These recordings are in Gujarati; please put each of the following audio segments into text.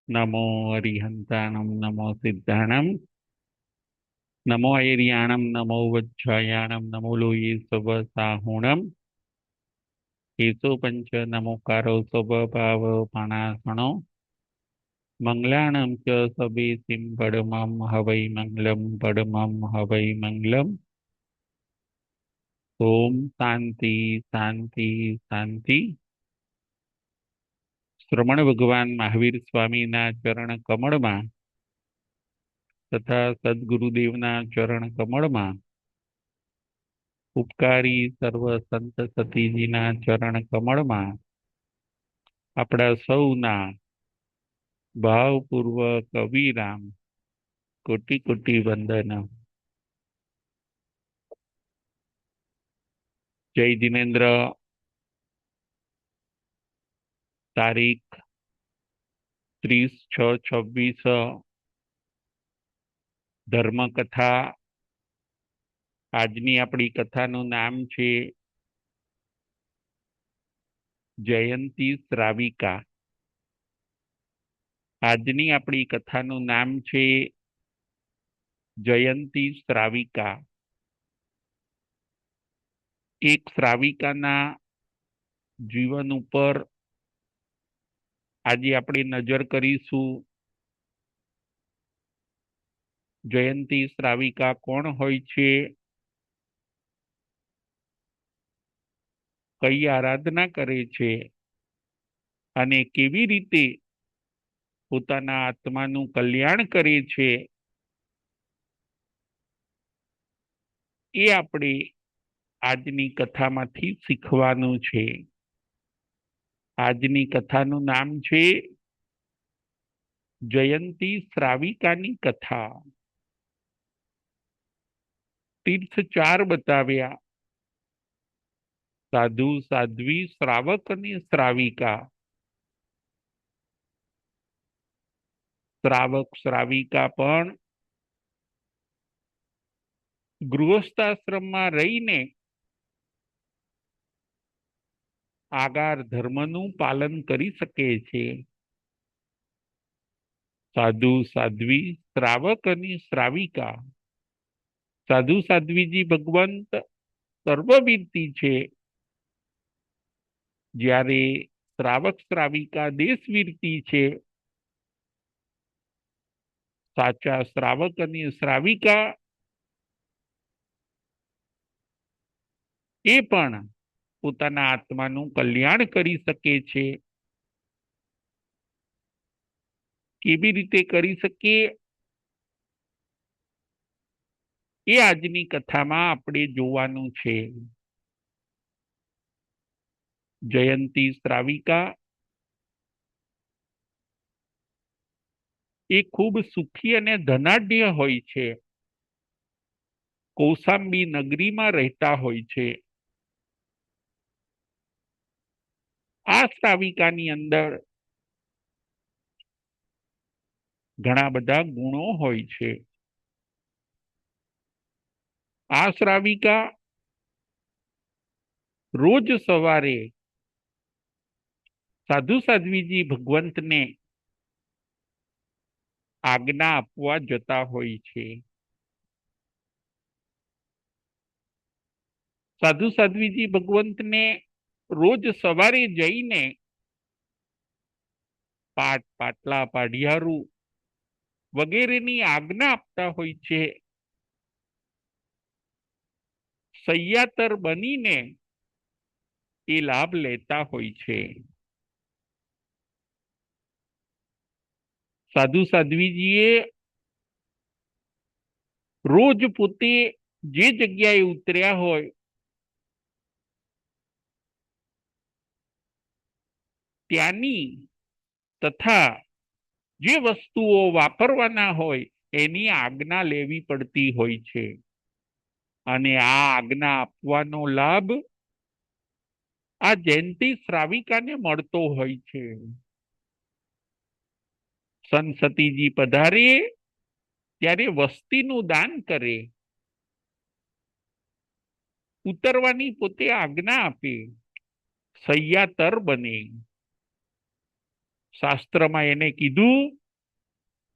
नमो अरिहंताणं नमो सिद्धाणं नमो ऐर्याणं नमो वज्रायाणं नमो लोये स्वसाहुणं केशो पंच नमोकारो स्वभाव पाणासणो मंगलाणं च सबेसिं पडमं हवै मंगलं पडमं हवै मंगलम् ओम शांति शांति शांति। श्रमण भगवान महावीर स्वामी ना चरण कमल में तथा सद्गुरुदेवना चरण कमल में उपकारी सर्व संत सतीजीना चरण कमल में अपना सौना भावपूर्वक अविराम कोटि कोटि वंदन। जय जिनेन्द्र। तारीख 30/6/26 धर्म कथा। આજની આપણી કથાનું નામ છે જયંતી શ્રાવિકા। આજની આપણી કથાનું નામ છે જયંતી શ્રાવિકા। એક શ્રાવિકાના જીવન ઉપર આજે આપણે નજર કરીશું। જયંતી શ્રાવિકા કોણ હોય છે, કઈ આરાધના કરે છે અને કેવી રીતે પોતાના આત્માનું કલ્યાણ કરે છે, એ આપણે આજની કથામાંથી શીખવાનું છે। આજની કથાનું નામ છે જયંતી શ્રાવિકાની કથા। તીર્થ 4 બતાવ્યા, સાધુ સાધ્વી શ્રાવક અને શ્રાવિકા। શ્રાવક શ્રાવિકા પણ ગૃહસ્થાશ્રમમાં રહીને આગાર ધર્મનું પાલન કરી શકે છે। સાધુ સાધ્વી શ્રાવક અને શ્રાવિકા। સાધુ સાધ્વીજી ભગવંત સર્વવીરતી છે, જ્યારે શ્રાવક શ્રાવિકા દેશવીરતી છે। સાચા શ્રાવક અને શ્રાવિકા એ પણ પોતાના આત્માનું કલ્યાણ કરી શકે છે। કેવી રીતે કરી શકે એ આજની કથામાં આપણે જોવાનું છે। જયંતી શ્રાવિકા એ ખૂબ સુખી અને ધનાઢ્ય હોય છે। કૌશાંબી નગરીમાં રહેતા હોય છે। આ શ્રાવિકાની અંદર ઘણા બધા ગુણો હોય છે। આ શ્રાવિકા રોજ સવારે સાધુ સાધ્વીજી ભગવંતને આજ્ઞા આપવા જતા હોય છે। સાધુ સાધ્વીજી ભગવંતને રોજ સવારે જઈને પાટ પાટલા પાઢિયારું વગેરેની આજ્ઞા આપતા હોય છે। સૈયાતર બનીને એ લાભ લેતા હોય છે। સાધુ સાધ્વીજીએ રોજ પોતે જે જગ્યાએ ઉતર્યા હોય ત્યાંની તથા જે વસ્તુઓ વાપરવાના હોય એની આજ્ઞા લેવી પડતી હોય છે, અને આ આજ્ઞા આપવાનો લાભ આ જયંતી શ્રાવિકાને મળતો હોય છે। સંત સતીજી પધારે ત્યારે વસ્તીનું દાન કરે, ઉતરવાની પોતે આજ્ઞા આપે, સૈયાતર બને, શાસ્ત્રમાં એને કીધું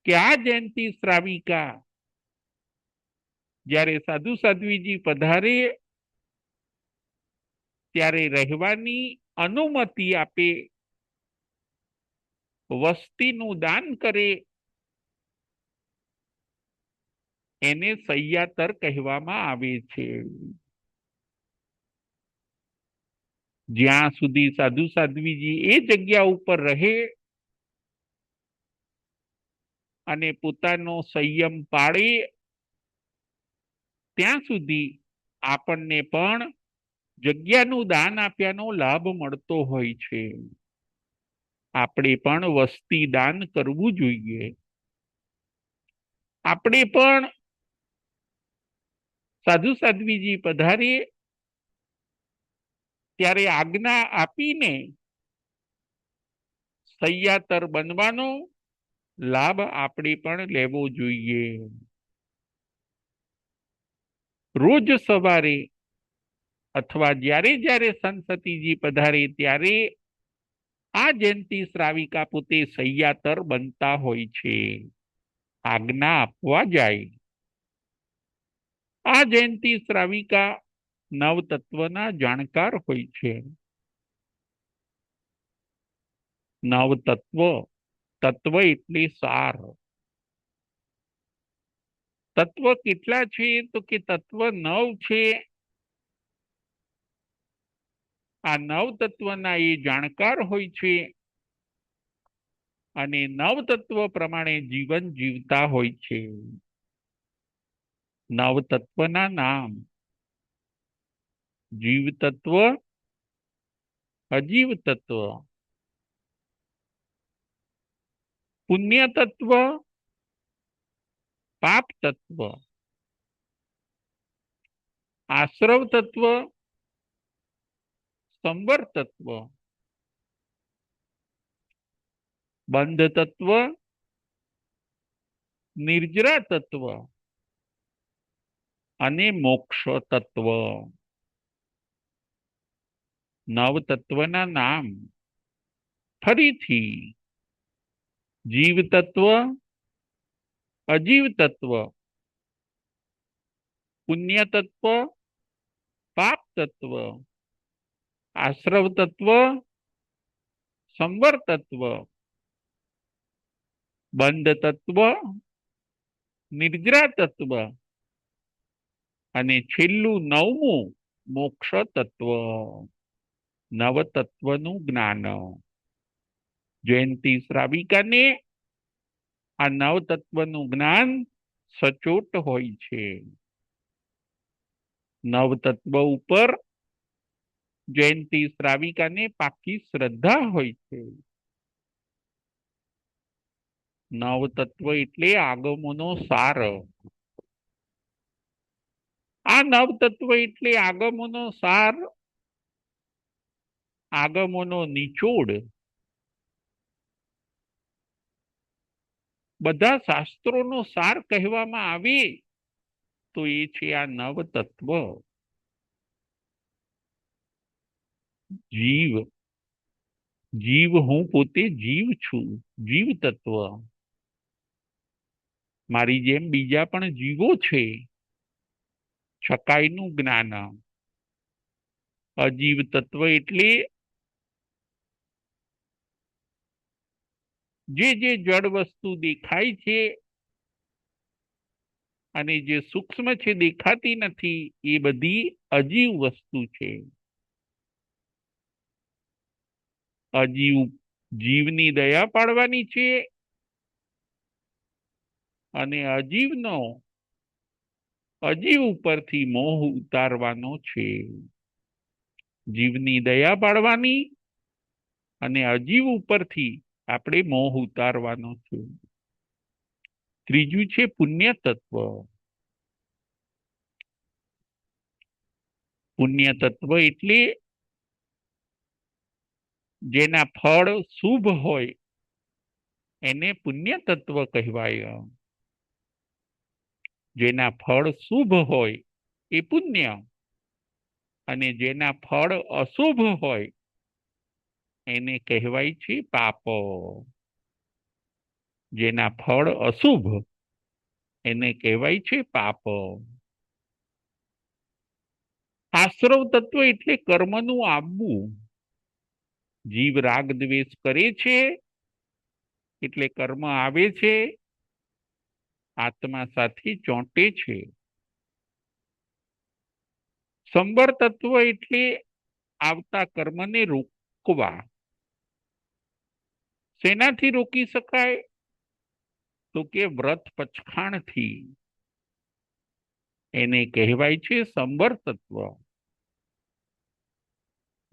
કે આ જયંતી શ્રાવિકા જ્યારે સાધુ સાધ્વીજી પધારે ત્યારે રહેવાની અનુમતિ આપે, વસ્તીનું દાન કરે, એને સૈયાતર કહેવામાં આવે છે. જ્યાં સુધી સાધુ સાધ્વીજી એ જગ્યા ઉપર રહે અને પોતાનો સંયમ પાળે ત્યાં સુધી આપણને પણ જગ્યાનું દાન આપ્યાનો લાભ મળતો હોય છે. આપણે પણ વસ્તી દાન કરવું જોઈએ. આપણે પણ સાધુ સાધ્વીજી પધારે ત્યારે આજ્ઞા આપીને સૈયાતર બનવાનો લાભ આપણે પણ લેવો જોઈએ. રોજ સવારે અથવા જ્યારે જ્યારે સંત સતીજી પધારે ત્યારે આ જયંતી શ્રાવિકા પોતે સૈયાતર બનતા હોય છે, આજ્ઞા આપવા જાય. આ જયંતી શ્રાવિકા નવતત્વના જાણકાર હોય છે. નવતત્વ, તત્વ એટલે સાર. તત્વ કેટલા છે તો કે તત્વ 9 છે. આ નવ તત્વના એ જાણકાર હોય છે અને નવ તત્વ પ્રમાણે જીવન જીવતા હોય છે. નવ તત્વના નામ: જીવ તત્વ, અજીવ તત્વ, પુણ્ય તત્વ, પાપ તત્વ, આશ્રવ તત્વ, સંવર તત્વ, બંધ તત્વ, નિર્જરા તત્વ અને મોક્ષ તત્વ. નવ તત્વના નામ ફરીથી: જીવ તત્વ, અજીવ તત્વ, પુણ્ય તત્વ, પાપ તત્વ, આશ્રવ તત્વ, સંવર તત્વ, બંધ તત્વ, નિર્જરા તત્વ અને છેલ્લું 9મું મોક્ષ તત્વ. નવ તત્વનું જ્ઞાન. જયંતી શ્રાવિકાને આ નવ તત્વનું જ્ઞાન સચોટ હોય છે. નવ તત્વ ઉપર જયંતી શ્રાવિકાને પાકી શ્રદ્ધા હોય છે. નવ તત્વ એટલે આગમોનો સાર. આ નવ તત્વ એટલે આગમોનો સાર, આગમોનો નિચોડ. બધા શાસ્ત્રોનો સાર કહેવામાં આવે તો એ છે આ નવ તત્વ. જીવ, જીવ હું પોતે જીવ છું, જીવ તત્વ. મારી જેમ બીજા પણ જીવો છે. છકાઈનું જ્ઞાન. અજીવ તત્વ એટલે જે જડ વસ્તુ દેખાય છે અને જે સૂક્ષ્મ છે, દેખાતી નથી, એ બધી અજીવ વસ્તુ છે. અજીવ જીવની દયા પાડવાની છે અને અજીવનો અજીવ ઉપરથી મોહ ઉતારવાનો છે. જીવની દયા પાડવાની અને અજીવ ઉપરથી આપણે મોહ ઉતારવાનો છે. ત્રીજું છે પુણ્ય તત્વ. પુણ્ય તત્વ એટલે જેના ફળ શુભ હોય એને પુણ્ય તત્વ કહેવાય. જેના ફળ શુભ હોય એ પુણ્ય અને જેના ફળ અશુભ હોય એને કહેવાય છે પાપ. જેના ફળ અશુભ એને કહેવાય છે પાપ. આશ્રવ તત્વ એટલે કર્મનું આવવું. જીવ રાગ દ્વેષ કરે છે એટલે કર્મ આવે છે, આત્મા સાથે ચોંટે છે. સંબર તત્વ એટલે આવતા કર્મને રોકવા. શેનાથી રોકી શકાય? તો કે વ્રત પચખાણથી. એને કહેવાય છે સંબર તત્વ.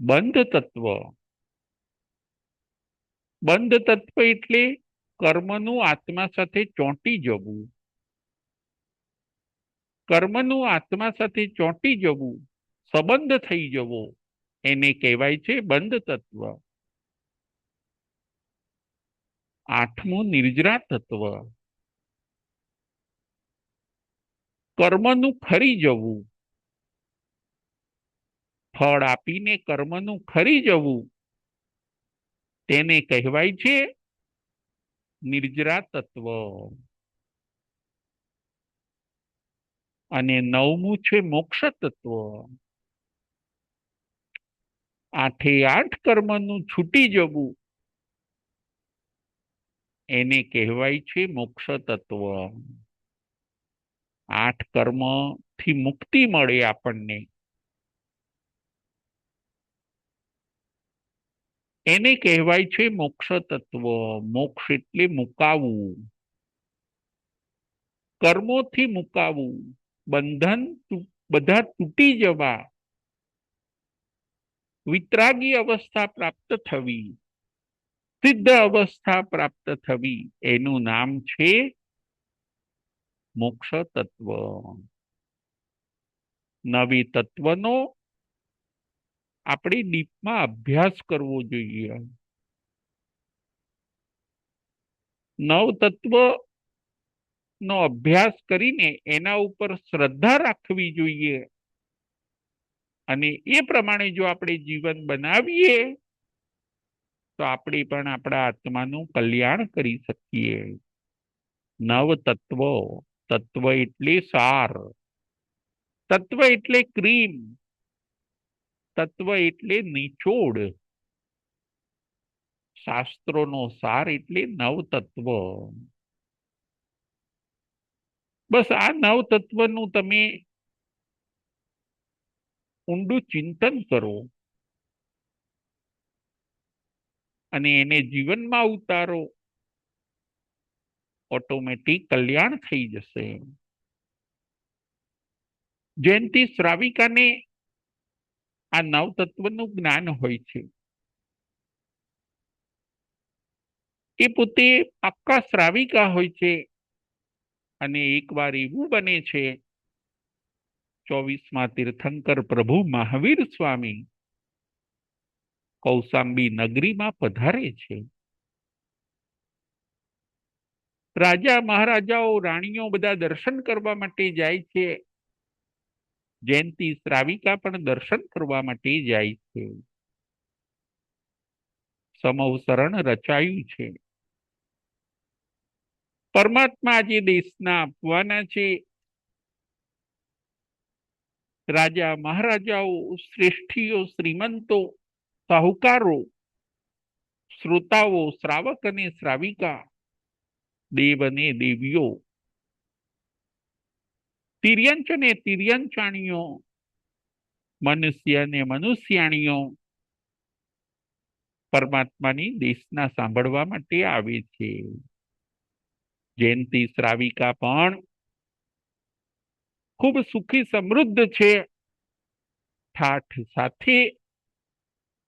બંધ તત્વ. બંધ તત્વ એટલે કર્મનું આત્મા સાથે ચોંટી જવું. કર્મનું આત્મા સાથે ચોંટી જવું, સંબંધ થઈ જવો, એને કહેવાય છે બંધ તત્વ. આઠમું નિર્જરા તત્વ. કર્મનું ખરી જવું. ફળ આપીને કર્મનું ખરી જવું, તેને કહેવાય છે નિર્જરા તત્વ. અને નવમું છે મોક્ષ તત્વ. આઠે આઠ કર્મનું છૂટી જવું, એને કહેવાય છે મોક્ષ તત્વ. આઠ કર્મ થી મુક્તિ મળે આપણને, એને કહેવાય છે મોક્ષ તત્વ. મોક્ષ એટલે મુકાવું, કર્મોથી મુકાવું, બંધન બધા તૂટી જવા, વિતરાગી અવસ્થા પ્રાપ્ત થવી, સિદ્ધ અવસ્થા પ્રાપ્ત થવી, એનું નામ છે મોક્ષ તત્વ. નવી તત્વનો આપણે ડીપમાં અભ્યાસ કરવો જોઈએ. નવ તત્વ નો અભ્યાસ કરીને એના ઉપર શ્રદ્ધા રાખવી જોઈએ. અને એ પ્રમાણે જો આપણે જીવન બનાવીએ તો આપણે પણ આપણા આત્માનું કલ્યાણ કરી શકીએ. નવ તત્વ. તત્વ એટલે સાર. તત્વ એટલે ક્રીમ. તત્વ એટલે નિચોડ. શાસ્ત્રોનો સાર એટલે નવ તત્વ. બસ આ નવ તત્વનું તમે ઊંડું ચિંતન કરો અને એને જીવનમાં ઉતારો, ઓટોમેટિક કલ્યાણ થઈ જશે. જયંતિ શ્રાવિકાને આ નવ તત્વનું જ્ઞાન હોય છે. એ પોતે પાક્કા શ્રાવિકા હોય છે. અને એકવાર એવું બને છે, 24મા તીર્થંકર પ્રભુ મહાવીર સ્વામી કૌશાંબી નગરીમાં પધારે છે. રાજા મહારાજાઓ રાણીઓ બધા દર્શન કરવા માટે જાય છે. જયંતિ શ્રાવિકા પણ દર્શન કરવા માટે જાય છે. સમવસરણ રચાયું છે. પરમાત્મા આજે દેશના આપવાના છે. રાજા મહારાજાઓ, શ્રેષ્ઠીઓ, શ્રીમંતો, સાહુકારો, શ્રોતાઓ, શ્રાવક અને શ્રાવિકા, દેવ અને દેવીઓ, તિર્યંચ અને તિર્યંચાણીઓ, મનુષ્ય અને મનુષ્યાણીઓ પરમાત્માની દેશના સાંભળવા માટે આવે છે. જયંતિ શ્રાવિકા પણ ખૂબ સુખી સમૃદ્ધ છે. ઠાઠ સાથે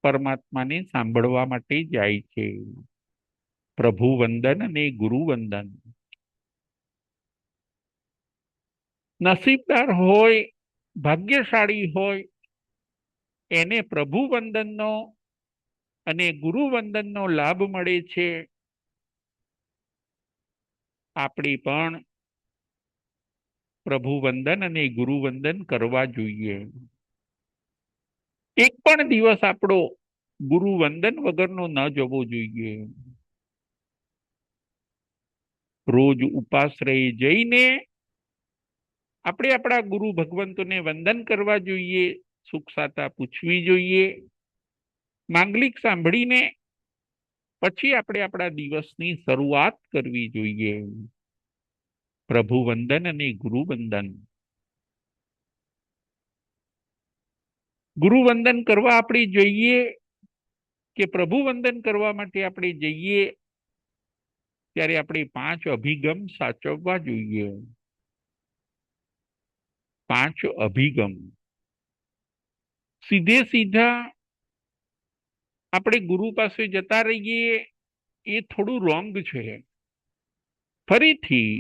પરમાત્માને સાંભળવા માટે જાય છે. પ્રભુ વંદન અને ગુરુ વંદન. નસીબદાર હોય, ભાગ્યશાળી હોય, એને પ્રભુ વંદનનો અને ગુરુ વંદનનો લાભ મળે છે. આપણે પણ પ્રભુ વંદન અને ગુરુ વંદન કરવા જોઈએ. એક પણ દિવસ આપણો ગુરુ વંદન વગરનો ન જવો જોઈએ. રોજ ઉપાશ્રય જઈને આપણે આપણા ગુરુ ભગવંતોને વંદન કરવા જોઈએ, સુખ સાતા પૂછવી જોઈએ, માંગલિક સાંભળીને પછી આપણે આપણા દિવસની શરૂઆત કરવી જોઈએ. પ્રભુ વંદન અને ગુરુ વંદન. ગુરુ વંદન કરવા આપણે જઈએ કે પ્રભુ વંદન કરવા માટે આપણે જઈએ ત્યારે આપણે 5 અભિગમ સાચવવા જોઈએ. 5 અભિગમ. સીધે સીધા આપણે ગુરુ પાસે જતા રહીએ એ થોડું રોંગ છે. ફરીથી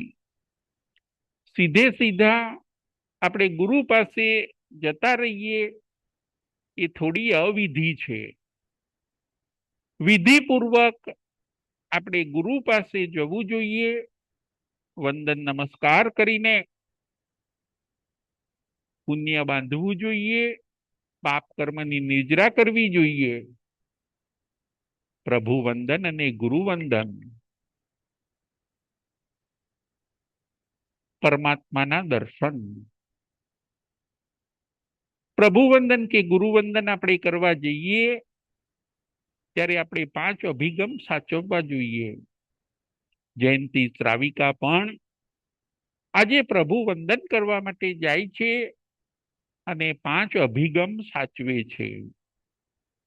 સીધે સીધા આપણે ગુરુ પાસે જતા રહીએ એ થોડી અવિધિ છે. વિધિપૂર્વક આપણે ગુરુ પાસે જવું જોઈએ, વંદન નમસ્કાર કરીને પુણ્ય બાંધવું જોઈએ, પાપ કર્મની નિજરા કરવી જોઈએ. પ્રભુ વંદન અને ગુરુ વંદન. પરમાત્માના દર્શન. પ્રભુ વંદન કે ગુરુ વંદન આપણે કરવા જઈએ ત્યારે આપણે 5 અભિગમ સાચવવા જોઈએ. જયંતી શ્રાવિકા પણ આજે પ્રભુ વંદન કરવા માટે જાય છે અને 5 અભિગમ સાચવે છે.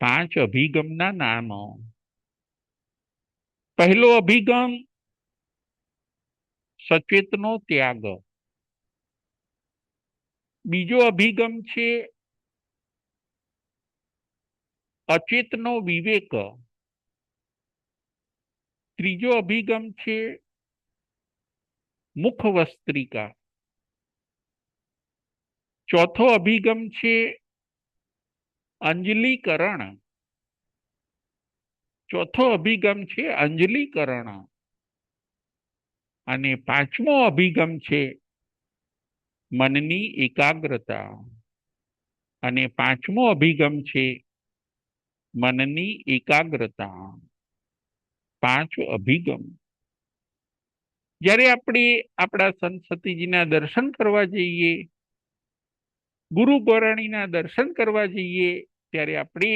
5 અભિગમના નામો. પહેલો અભિગમ સચેતનો ત્યાગ. બીજો અભિગમ છે અચેતનો વિવેક. ત્રીજો અભિગમ છે મુખ વસ્ત્રિકા. ચોથો અભિગમ છે અંજલિકરણ. ચોથો અભિગમ છે અંજલિકરણ. અને 5મો અભિગમ છે મનની એકાગ્રતા. અને 5મો અભિગમ છે મનની એકાગ્રતા. 5 અભિગમ. જ્યારે આપણે આપણા સંત સતીજીના દર્શન કરવા જઈએ, ગુરુ ગોરાણીના દર્શન કરવા જઈએ ત્યારે આપણે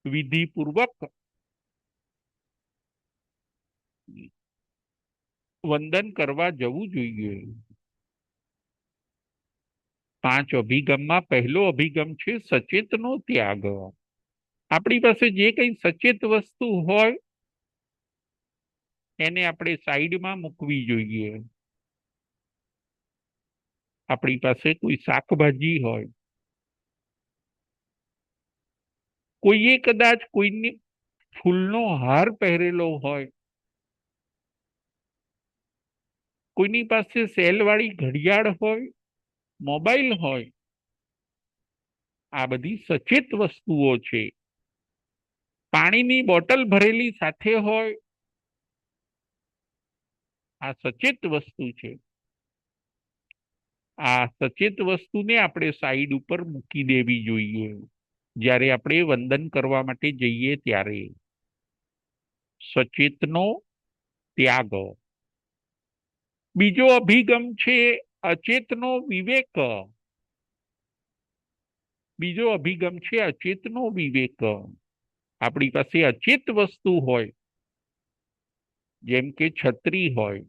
વિધિપૂર્વક વંદન કરવા જવું જોઈએ. 5 અભિગમમાં પહેલો અભિગમ છે સચેતનો ત્યાગ. આપણી પાસે જે કંઈ સચેત વસ્તુ હોય એને આપણે સાઈડમાં મૂકવી જોઈએ. આપણી પાસે કોઈ શાકભાજી હોય, કોઈએ કદાચ કોઈને ફૂલનો હાર પહેરેલો હોય, કોઈની પાસે સેલવાળી ઘડિયાળ હોય, મોબાઈલ હોય, આ બધી સચેત વસ્તુઓ છે. પાણીની બોટલ ભરેલી સાથે હોય, આ સચેત વસ્તુ છે. આ સચેત વસ્તુને આપણે સાઈડ ઉપર મૂકી દેવી જોઈએ જ્યારે આપણે વંદન કરવા માટે જઈએ ત્યારે. સચેતનો ત્યાગ. બીજો અભિગમ છે અચેતનો વિવેક. બીજો અભિગમ છે અચેતનો વિવેક. આપણી પાસે અચેત વસ્તુ હોય, જેમ કે છત્રી હોય,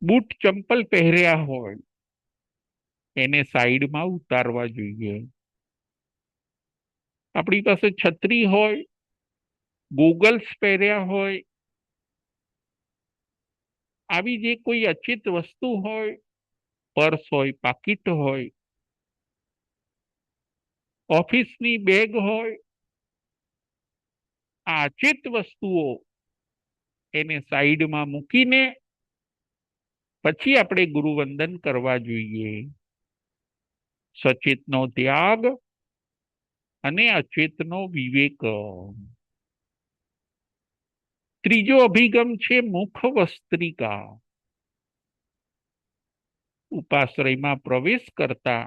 બૂટ ચંપલ પહેર્યા હોય, એને સાઈડમાં ઉતારવા જોઈએ. આપણી પાસે છત્રી હોય, ગોગલ્સ પહેર્યા હોય, આવી જે કોઈ અચેત વસ્તુ હોય, પર્સ હોય, પાકીટ હોય, ઓફિસની બેગ હોય, આ અચેત વસ્તુઓ એને સાઈડમાં મૂકીને પછી આપણે ગુરુવંદન કરવા જોઈએ. સચેતનો ત્યાગ અને અચેતનો વિવેક. ત્રીજો અભિગમ છે મુખ વસ્ત્રિકા. ઉપાશ્રયમાં પ્રવેશ કરતા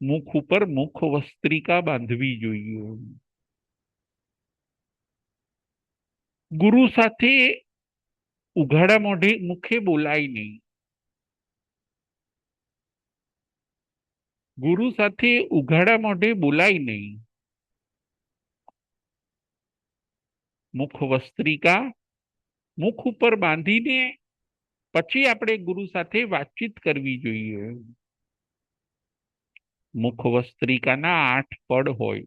મુખ ઉપર મુખ વસ્ત્રિકા બાંધવી જોઈએ. ગુરુ સાથે ઉઘાડા મોઢે મુખે બોલાય નહીં. ગુરુ સાથે ઉઘાડા મોઢે બોલાય નહીં. મુખ વસ્ત્રિકા મુખ ઉપર બાંધીને પછી આપણે ગુરુ સાથે વાતચીત કરવી જોઈએ. મુખ વસ્ત્રિકાના 8 પડ હોય.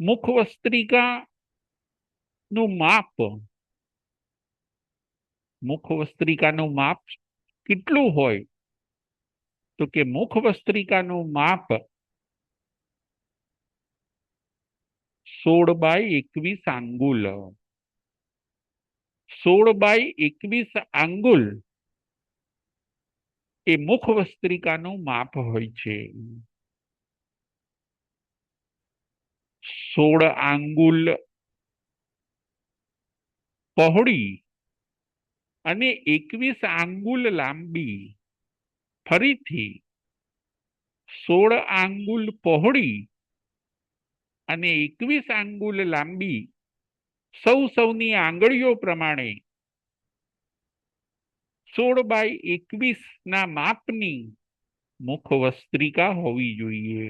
મુખ વસ્ત્રિકા નું માપ, મુખ વસ્ત્રિકાનું માપ કેટલું હોય? તો કે મુખ વસ્ત્રિકાનું માપ 16 બાય 21 આંગુલ. 16 બાય 21 આંગુલ એ મુખ વસ્ત્રિકાનું માપ હોય છે. 16 આંગુલ પહોળી અને 21 આંગુલ લાંબી. ફરીથી 16 આંગુલ પહોળી અને 21 આંગુલ લાંબી સૌની આંગળીઓ પ્રમાણે 16 બાય 21 ના માપની મુખ વસ્ત્રિકા હોવી જોઈએ.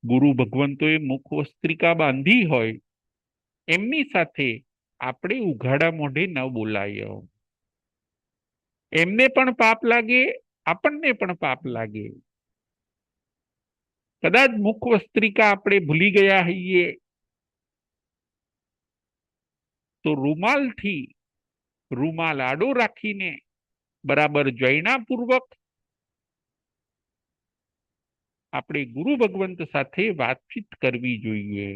ગુરુ ભગવંતોએ મુખ વસ્ત્રિકા બાંધી હોય એમની સાથે આપણે ઉઘાડા મોઢે ન બોલાય. એમને પણ પાપ લાગે, આપણને પણ પાપ લાગે. કદાચ મુખ વસ્ત્રિકા આપણે ભૂલી ગયા હોઈએ તો રૂમાલ આડો રાખીને બરાબર જૈનાપૂર્વક આપણે ગુરુ ભગવંત સાથે વાતચીત કરવી જોઈએ.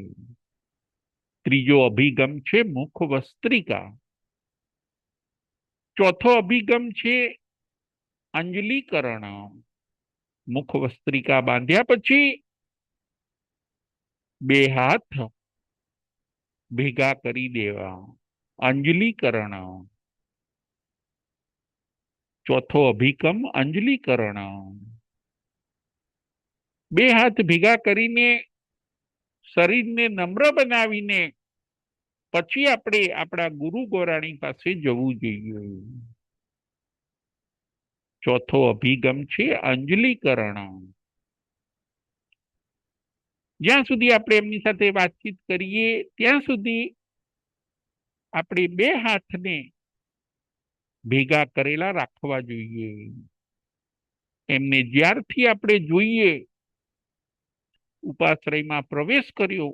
ત્રીજો અભિગમ છે મુખ વસ્ત્રિકા. ચોથો અભિગમ છે અંજલિકરણ. મુખ વસ્ત્રિકા બાંધ્યા પછી 2 હાથ ભેગા કરી દેવા. અંજલિકરણ. ચોથો અભિગમ અંજલિકરણ. 2 હાથ ભેગા કરીને શરીરને નમ્ર બનાવીને પછી આપણે આપણા ગુરુ ગોરાણી પાસે જવું જોઈએ. ચોથો અભિગમ છે અંજલિકરણ. જ્યાં સુધી આપણે એમની સાથે વાતચીત કરીએ ત્યાં સુધી આપણે 2 હાથને ભેગા કરેલા રાખવા જોઈએ. એમને જ્યારથી આપણે જોઈએ ઉપાશ્રયમાં પ્રવેશ કર્યો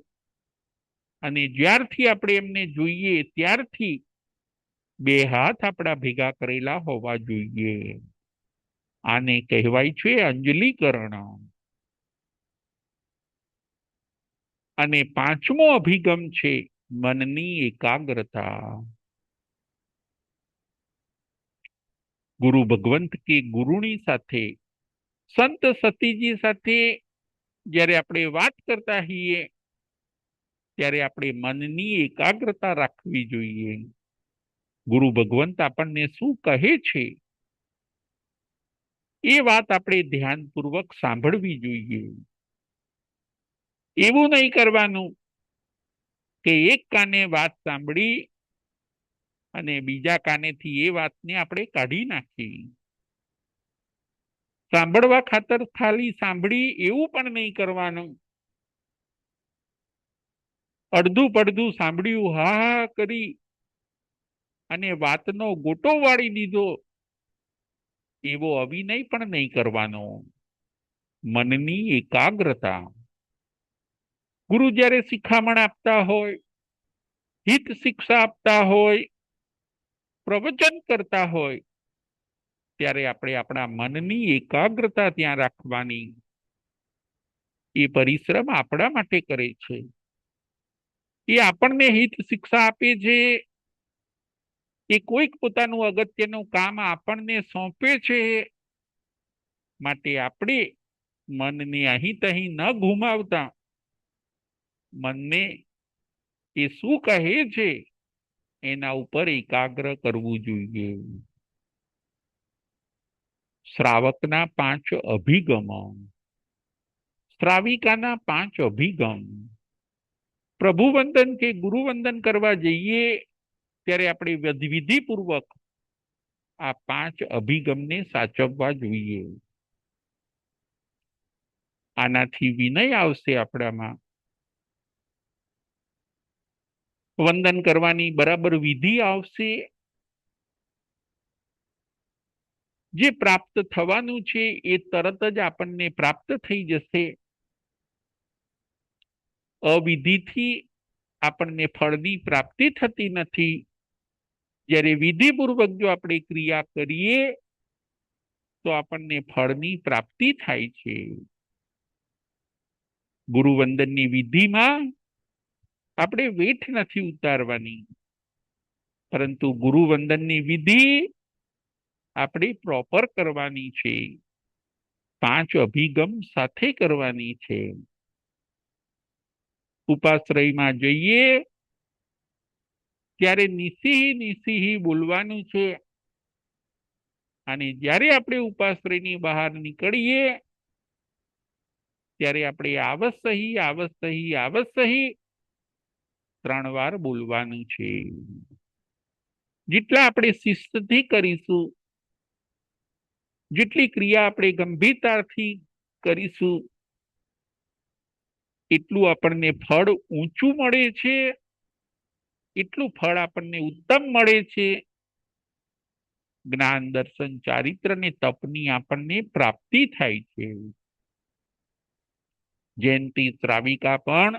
અને જ્યારથી આપણે એમને જોઈએ ત્યારથી 2 હાથ આપણા ભેગા કરેલા હોવા જોઈએ. આને કહેવાય છે અંજલિકરણ. અને 5મો અભિગમ છે મનની એકાગ્રતા. ગુરુ ભગવંત કે ગુરુની સાથે, સંત સતીજી સાથે જ્યારે આપણે વાત કરતા હોઈએ ત્યારે આપણે મનની એકાગ્રતા રાખવી જોઈએ. ગુરુ ભગવંત આપણને શું કહે છે એ વાત આપણે ધ્યાનપૂર્વક સાંભળવી જોઈએ. એવું નહીં કરવાનું કે એક કાને વાત સાંભળી અને બીજા કાનેથી એ વાતને આપણે કાઢી નાખી. સાંભળવા ખાતર ખાલી સાંભળી એવું પણ નહીં કરવાનું. અડધું પડધું સાંભળ્યું હા હા કરી અને વાતનો ગોટો વાળી દીધો એવો અવિનય પણ નહીં કરવાનો. મનની એકાગ્રતા. ગુરુ જ્યારે શિખામણ આપતા હોય, હિત શિક્ષા આપતા હોય, પ્રવચન કરતા હોય ત્યારે આપણે આપણા મનની એકાગ્રતા ત્યાં રાખવાની. એ પરિશ્રમ આપણા માટે કરે છે. એ આપણને હિત શિક્ષા આપે છે. એ કોઈક પોતાનું અગત્યનું કામ આપણને સોંપે છે. માટે આપણે મનને અહીં તહીં ન ઘુમાવતા મનને એ શું કહે છે એના ઉપર એકાગ્ર કરવું જોઈએ. શ્રાવકના 5 અભિગમ, શ્રાવિકાના 5 અભિગમ. પ્રભુવંદન કે ગુરુવંદન કરવા જઈએ ત્યારે આપણે વિધિપૂર્વક આ 5 અભિગમને સાચવવા જોઈએ. આનાથી વિનય આવશે આપણામાં. વંદન કરવાની બરાબર વિધિ આવશે. જે પ્રાપ્ત થવાનું છે એ તરત જ આપણને પ્રાપ્ત થઈ જશે. અવિધિથી આપણને ફળની પ્રાપ્તિ થતી નથી. જ્યારે વિધિપૂર્વક જો આપણે ક્રિયા કરીએ તો આપણને ફળની પ્રાપ્તિ થાય છે. ગુરુવંદનની વિધિમાં આપણે વેઠ નથી ઉતારવાની, પરંતુ ગુરુવંદનની વિધિ આપણે પ્રોપર કરવાની છે. 5 અભિગમ સાથે કરવાની છે. ઉપાશ્રયમાં જઈએ ત્યારે નિસીહી બોલવાનું છે. અને જ્યારે આપણે ઉપાશ્રયની બહાર નીકળીએ ત્યારે આપણે આવસહી 3 વાર બોલવાનું છે. જેટલા આપણે શિસ્તથી કરીશું, જેટલી ક્રિયા આપણે ગંભીરતાથી કરીશું, એટલું આપણને ફળ ઊંચું મળે છે, એટલું ફળ આપણને ઉત્તમ મળે છે. જ્ઞાન, દર્શન, ચારિત્ર ને તપની આપણને પ્રાપ્તિ થાય છે. જયંતી શ્રાવિકા પણ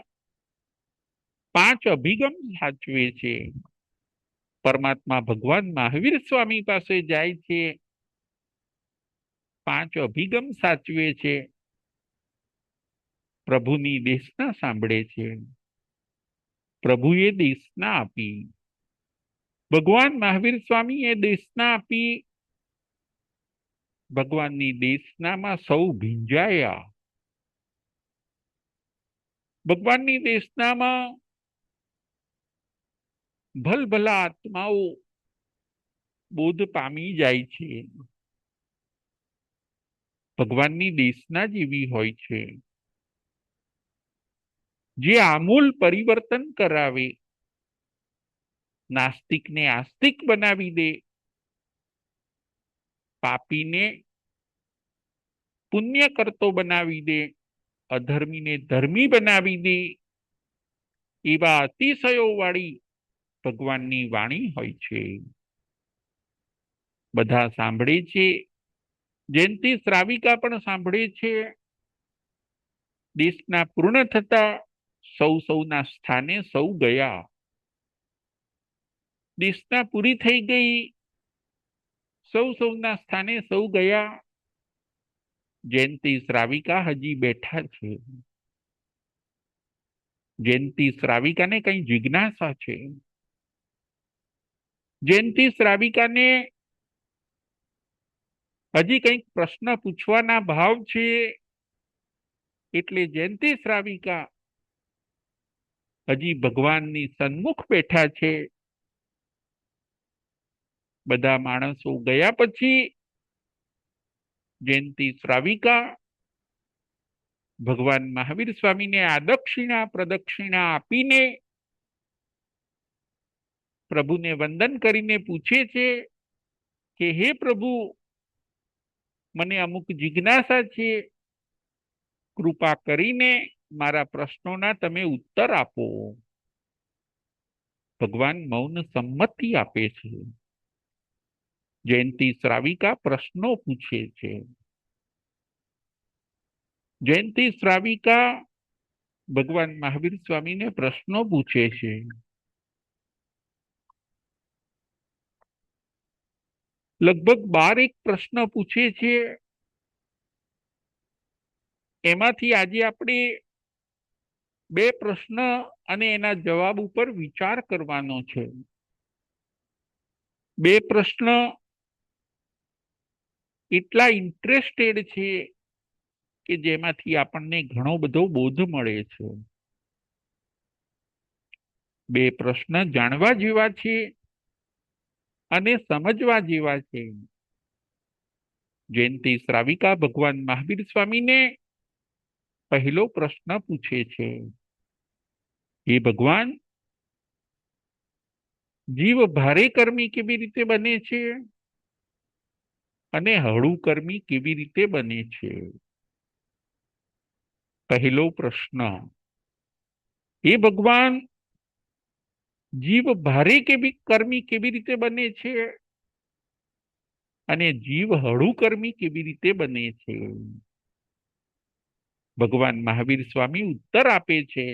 5 અભિગમ સાચવે છે. પરમાત્મા ભગવાન મહાવીર સ્વામી પાસે જાય છે, 5 અભિગમ સાચવે છે. પ્રભુની દેશના સાંભળે છે. પ્રભુએ દેશના આપી, ભગવાન મહાવીર સ્વામીએ દેશના આપી. ભગવાનની દેશનામાં સૌ ભીંજાયા. ભગવાનની દેશનામાં ભલભલા આત્માઓ બોધ પામી જાય છે. ભગવાનની દેશના જ એવી હોય છે જે આમૂલ પરિવર્તન કરાવે, નાસ્તિકને આસ્તિક બનાવી દે, પાપીને પુણ્ય કરતો બનાવી દે, અધર્મીને ધર્મી બનાવી દે. એવા અતિશયો વાળી ભગવાનની વાણી હોય છે. બધા સાંભળે છે. જયંતી શ્રાવિકા પણ સાંભળે છે. દેશના પૂર્ણ થતા સૌના સ્થાને સૌ ગયા. દેશના પૂરી થઈ ગઈ, સૌના સ્થાને સૌ ગયા. જયંતી શ્રાવિકા હજી બેઠા છે. જયંતી શ્રાવિકાને કઈ જિજ્ઞાસા છે. જયંતી શ્રાવિકાને હજી કંઈક પ્રશ્ન પૂછવાના ભાવ છે. એટલે જયંતી શ્રાવિકા હજી ભગવાનની સન્મુખ બેઠા છે. બધા માણસો ગયા પછી જયંતી શ્રાવિકા ભગવાન મહાવીર સ્વામીને આદક્ષિણા પ્રદક્ષિણા આપીને પ્રભુને વંદન કરીને પૂછે છે કે હે પ્રભુ, મને અમુક જિજ્ઞાસા છે, કૃપા કરીને મારા પ્રશ્નોના તમે ઉત્તર આપો. ભગવાન મૌન સંમતિ આપે છે. જયંતી શ્રાવિકા પ્રશ્નો પૂછે છે. જયંતી શ્રાવિકા ભગવાન મહાવીર સ્વામીને પ્રશ્નો પૂછે છે. લગભગ 12 પ્રશ્ન પૂછે છે. એમાંથી આજે આપણે 2 પ્રશ્ન અને એના જવાબ ઉપર વિચાર કરવાનો છે. 2 પ્રશ્ન એટલા ઇન્ટરેસ્ટેડ છે કે જેમાંથી આપણને ઘણો બધો બોધ મળે છે. 2 પ્રશ્ન જાણવા જેવા છે અને સમજવા જેવા છે. જયંતી શ્રાવિકા ભગવાન મહાવીર સ્વામીને પહેલો પ્રશ્ન પૂછે છે, હે ભગવાન, જીવ ભારે કર્મી કેવી રીતે બને છે અને હળુ કર્મી કેવી રીતે બને છે? પહેલો પ્રશ્ન, હે ભગવાન, જીવ ભારે કર્મી કેવી રીતે બને છે અને જીવ હળુ કર્મી કેવી રીતે બને છે? ભગવાન મહાવીર સ્વામી ઉત્તર આપે છે,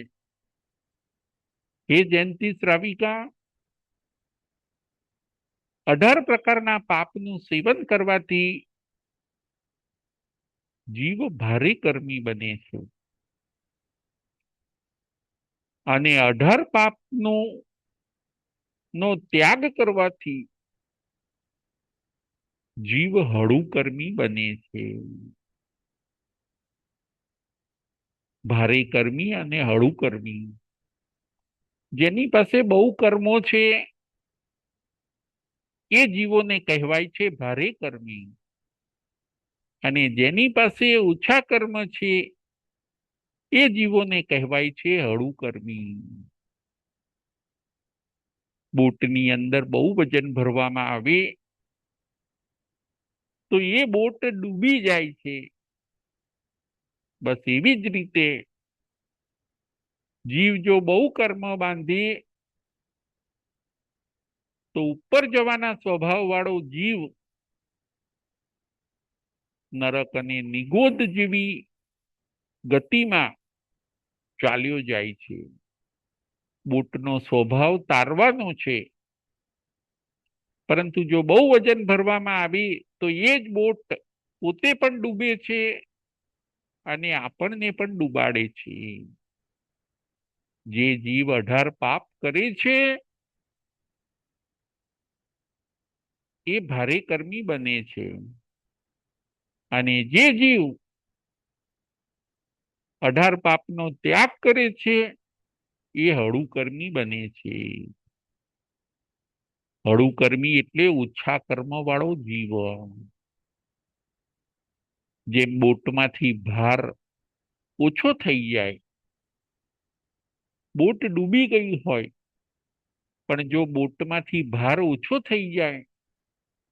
હે જયંતી શ્રાવિકા, 18 પ્રકારના પાપનું સેવન કરવાથી જીવ ભારે કર્મી બને છે અને 18 પાપનો ત્યાગ કરવાથી જીવ હળુ કર્મી બને છે. ભારે કર્મી અને હળુ કર્મી, જેની પાસે બહુ કર્મો છે એ જીવોને કહેવાય છે ભારે કર્મી, અને જેની પાસે ઓછા કર્મ છે એ જીવોને કહેવાય છે હળુ કર્મી. બોટની અંદર બહુ વજન ભરવામાં આવે તો એ બોટ ડૂબી જાય છે. બસ એવી જ રીતે જીવ જો બહુ કર્મ બાંધે તો ઉપર જવાના સ્વભાવ વાળો જીવ નરક અને નિગોદ જેવી ગતિમાં ચાલ્યો જાય છે. બોટનો સ્વભાવ તારવાનો છે, પરંતુ જો બહુ વજન ભરવામાં આવે તો એ જ બોટ પોતે પણ ડૂબે છે અને આપણને પણ ડૂબાડે છે. જે જીવ 18 પાપ કરે છે એ ભારે કર્મી બને છે, અને જે જીવ 18 પાપનો ત્યાગ કરે છે એ હળુ કર્મી બને છે. હળુ કર્મી એટલે ઓછા કર્મ વાળો જીવ. જેમ બોટમાંથી ભાર ઓછો થઈ જાય, બોટ ડૂબી ગઈ હોય પણ જો બોટમાંથી ભાર ઓછો થઈ જાય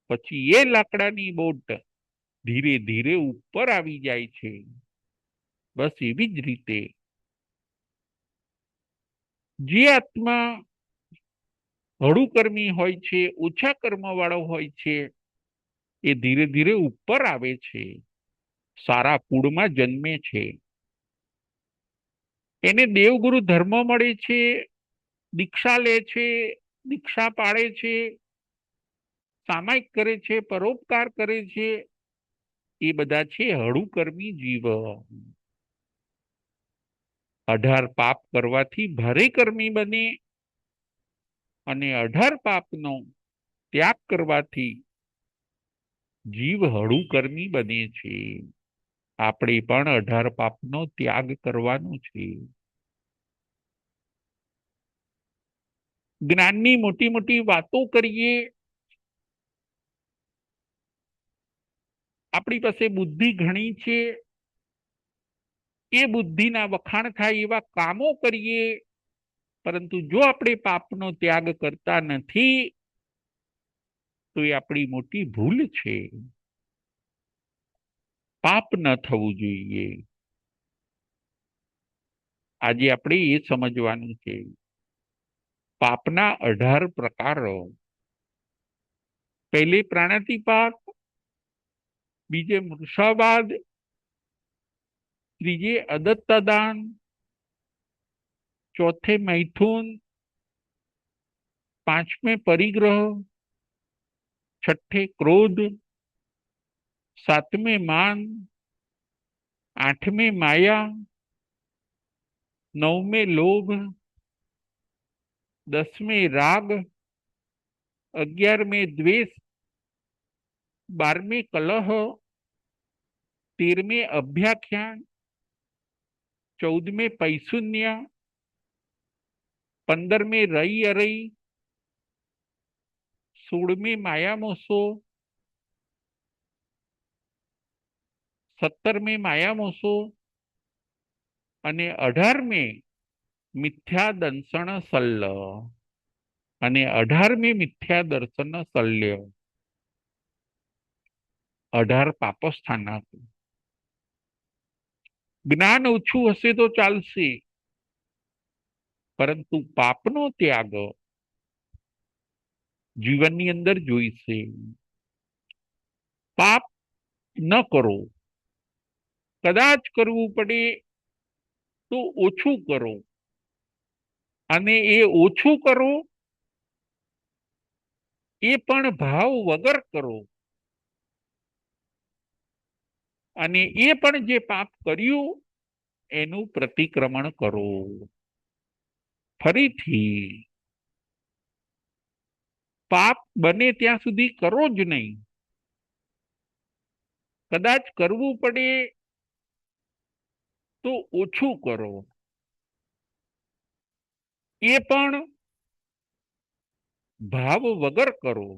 પછી એ લાકડાની બોટ ધીરે ધીરે ઉપર આવી જાય છે. બસ એવી જ રીતે જે આત્મા હળુ કર્મી હોય છે, ઓછા કર્મ વાળો હોય છે, એ ધીરે ધીરે ઉપર આવે છે, સારા કુળમાં જન્મે છે, એને દેવગુરુ ધર્મ મળે છે, દીક્ષા લે છે, દીક્ષા પાળે છે, સામાયિક કરે છે, પરોપકાર કરે છે, એ બધા છે હળુ કર્મી જીવ. 18 પાપ કરવાથી ભારે કર્મી બને અને 18 પાપનો ત્યાગ કરવાથી જીવ હળુ કર્મી બને છે. આપણે પણ 18 પાપનો ત્યાગ કરવાનો છે. જ્ઞાનની મોટી મોટી વાતો કરીએ, આપણી પાસે બુદ્ધિ ઘણી છે, એ બુદ્ધિના વખાણ થાય એવા કામો કરીએ, પરંતુ જો આપણે પાપનો ત્યાગ કરતા નથી તો એ આપણી મોટી ભૂલ છે. પાપ ન થવું જોઈએ. આજે આપણે એ સમજવાનું છે. પાપના 18 પ્રકારો. પહેલે પ્રાણાતિપાત, બીજે મૂષાવાદ, ત્રીજે અદત્તદાન, ચોથે મૈથુન, પાંચમે પરિગ્રહ, છઠ્ઠે ક્રોધ, સાતમે માન, આઠમે માયા, નવમે લોભ, દસમે રાગ, 11મે દ્વેષ, 12મે કલહ, 13મે અભ્યાખ્યાન, 14મે પૈશુન્ય, 15મે રઈ અરઈ, 16મે માયામોસો, 17મે માયામોસો અને 18મે મિથ્યા દંસણ સલ્લ અને 18મે મિથ્યા દર્શન શલ્ય. 18 પાપસ્થાના. જ્ઞાન ઓછું હશે તો ચાલશે, પરંતુ પાપનો ત્યાગ જીવનની અંદર જોઈશે. પાપ ન કરો, કદાચ કરવું પડે તો ઓછું કરો, અને એ ઓછું કરો એ પણ ભાવ વગર કરો, અને એ પણ જે પાપ કર્યું એનું પ્રતિક્રમણ કરો. ફરીથી પાપ બને ત્યાં સુધી કરો જ નહીં. કદાચ કરવું પડે તો ઓછું કરો, એ પણ ભાવ વગર કરો,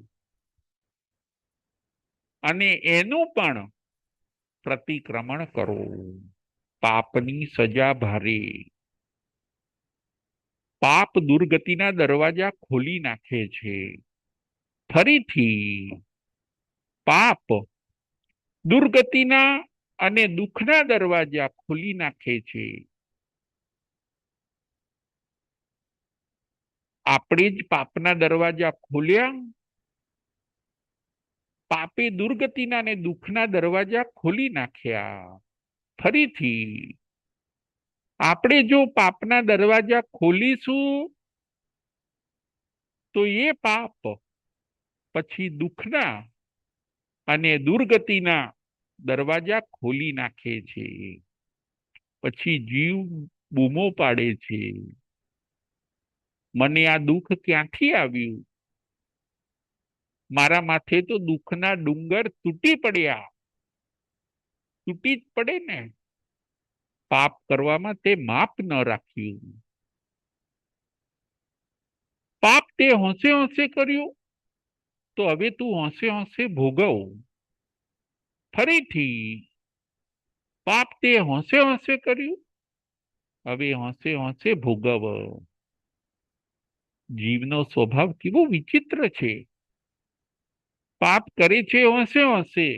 અને એનું પણ પ્રતિક્રમણ કરો. પાપની સજા ભારે. પાપ દુર્ગતિના દરવાજા ખોલી નાખે છે. ફરીથી પાપ દુર્ગતિના અને દુઃખના દરવાજા ખોલી નાખે છે. આપણે જ પાપના દરવાજા ખોલ્યા. પાપે દુર્ગતિના અને દુઃખના દરવાજા ખોલી નાખ્યા. ફરીથી આપણે જો પાપના દરવાજા ખોલીશું તો એ પાપ પછી દુઃખના અને દુર્ગતિના દરવાજા ખોલી નાખે છે. પછી જીવ બૂમો પાડે છે, મને આ દુઃખ ક્યાંથી આવ્યું? મારા માથે તો દુઃખના ડુંગર તૂટી પડ્યા. તૂટી જ પડે ને, પાપ કરવામાં તે માપ ન રાખ્યું. પાપ તે હોંશે હોંશે કર્યું, તો હવે તું હોંશે હોંશે ભોગવ. ફરીથી પાપ તે હોંશે હોંશે કર્યું, હવે હોંશે હોંશે ભોગવ. જીવનો સ્વભાવ કેવો વિચિત્ર છે. પાપ કરે છે હોંશે હોંશે,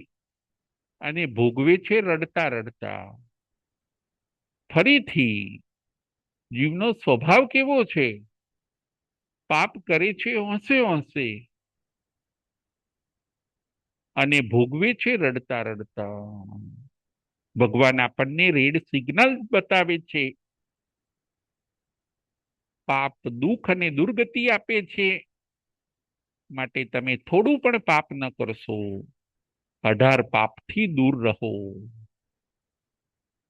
અને ભોગવે છે રડતા રડતા. ફરીથી જીવનો સ્વભાવ કેવો છે? પાપ કરે છે હોંશે હોંશે, અને ભોગવે છે રડતા રડતા. ભગવાન આપણને રેડ સિગ્નલ બતાવે છે. પાપ દુઃખ અને દુર્ગતિ આપે છે, માટે તમે થોડું પણ પાપ ન કરશો. 18 પાપથી દૂર રહો.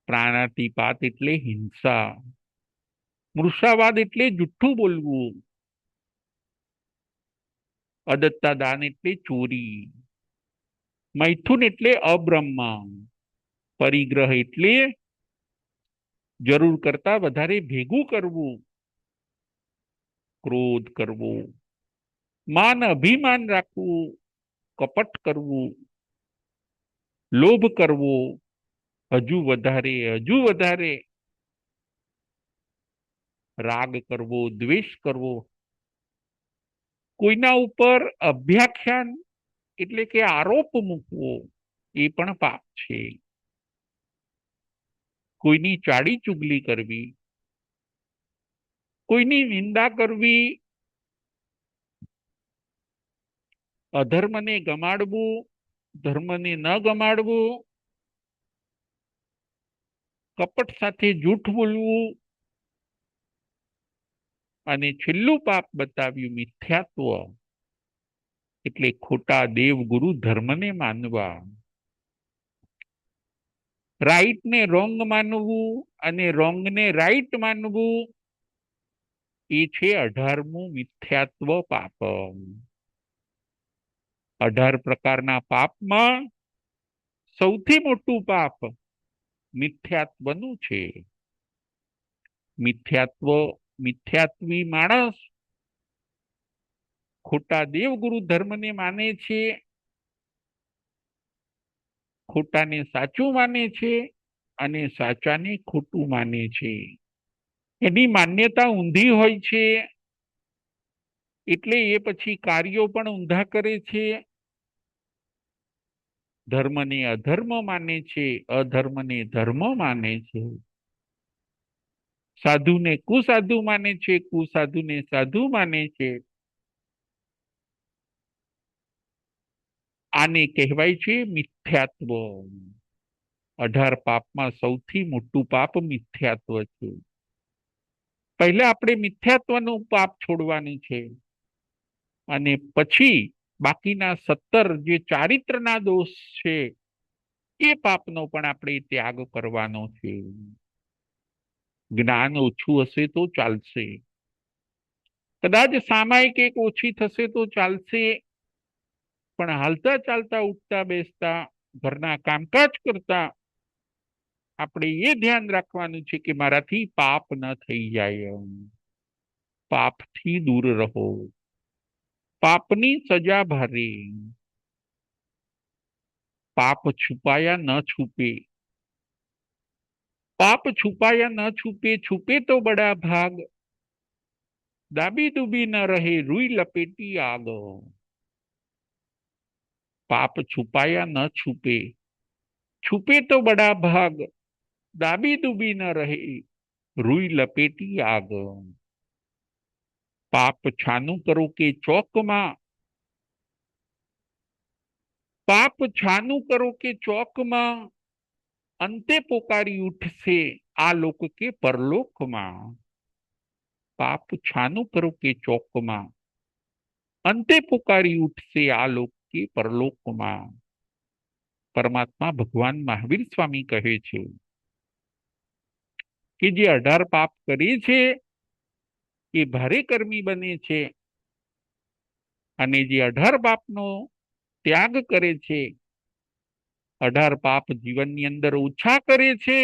પ્રાણાતિપાત એટલે હિંસા. મૃષાવાદ એટલે જુઠ્ઠું બોલવું. અદત્તા દાન એટલે ચોરી. મૈથુન એટલે અબ્રહ્મ. પરિગ્રહ એટલે જરૂર કરતા વધારે ભેગું કરવું. ક્રોધ કરવો, માન અભિમાન રાખવું, કપટ કરવું, લોભ કરવો, હજુ વધારે, રાગ કરવો, દ્વેષ કરવો, કોઈના ઉપર અભ્યાખ્યાન એટલે કે આરોપ મૂકવો, એ પણ પાપ છે. કોઈની ચાડી ચુગલી કરવી, કોઈની નિંદા કરવી, અધર્મને ગમાડવું, ધર્મને ન ગમાડવું, કપટ સાથે જૂઠ બોલવું, અને છેલ્લું પાપ બતાવ્યું મિથ્યાત્વ, એટલે ખોટા દેવ ગુરુ ધર્મને માનવા. રાઈટ ને રોંગ માનવું અને રોંગ ને રાઈટ માનવું, એ છે 18મું મિથ્યાત્વ પાપ. 18 પ્રકારના પાપમાં સૌથી મોટું પાપ મિથ્યાત્વનું છે. મિથ્યાત્વી માણસ ખોટા દેવગુરુ ધર્મને માને છે, ખોટાને સાચું માને છે અને સાચાને ખોટું માને છે. એની માન્યતા ઊંધી હોય છે, એટલે એ પછી કાર્યો પણ ઊંધા કરે છે. ધર્મને અધર્મ માને છે, અધર્મને ધર્મ માને છે. સાધુને કુસાધુ માને છે, કુસાધુને સાધુ માને છે. આને કહેવાય છે મિથ્યાત્વ. 18 પાપમાં સૌથી મોટું પાપ મિથ્યાત્વ છે. પહેલા આપણે મિથ્યાત્વનું પાપ છોડવાનું છે અને પછી બાકીના 17 જે ચારિત્રના દોષ છે એ પાપનો પણ આપણે ત્યાગ કરવાનો છે. જ્ઞાન ઓછું હશે તો ચાલશે, કદાચ સામાયિક એક ઓછી થશે તો ચાલશે, પણ હાલતા ચાલતા ઉઠતા બેસતા ઘરના કામકાજ કરતા આપણે એ ધ્યાન રાખવાનું છે કે મારાથી પાપ ન થઈ જાય. પાપથી દૂર રહો. પાપની સજા ભારે. પાપ છુપાયા ન છૂપે. પાપ છુપાયા ન છૂપે, છૂપે તો બડા ભાગ. દાબી દુબી ન રહે, રૂઈ લપેટી આગ. પાપ છુપાયા ન છૂપે, छुपे तो बड़ा भाग. दाबी दुबी न रहे, रूई लपेटी आग. पाप छानु करो के चौक में, पाप छानु करो के चौक में, अंते पोकारी उठसे आलोक के परलोक में. पाप छानु करो के चौक में, अंते पुकारी उठसे आलोक के परलोक में. परमात्मा भगवान महावीर स्वामी कहे छे कि जे 18 पाप करे छे એ ભારે કર્મી બને છે અને જે 18 પાપનો ત્યાગ કરે છે, 18 પાપ જીવનની અંદર ઓછા કરે છે,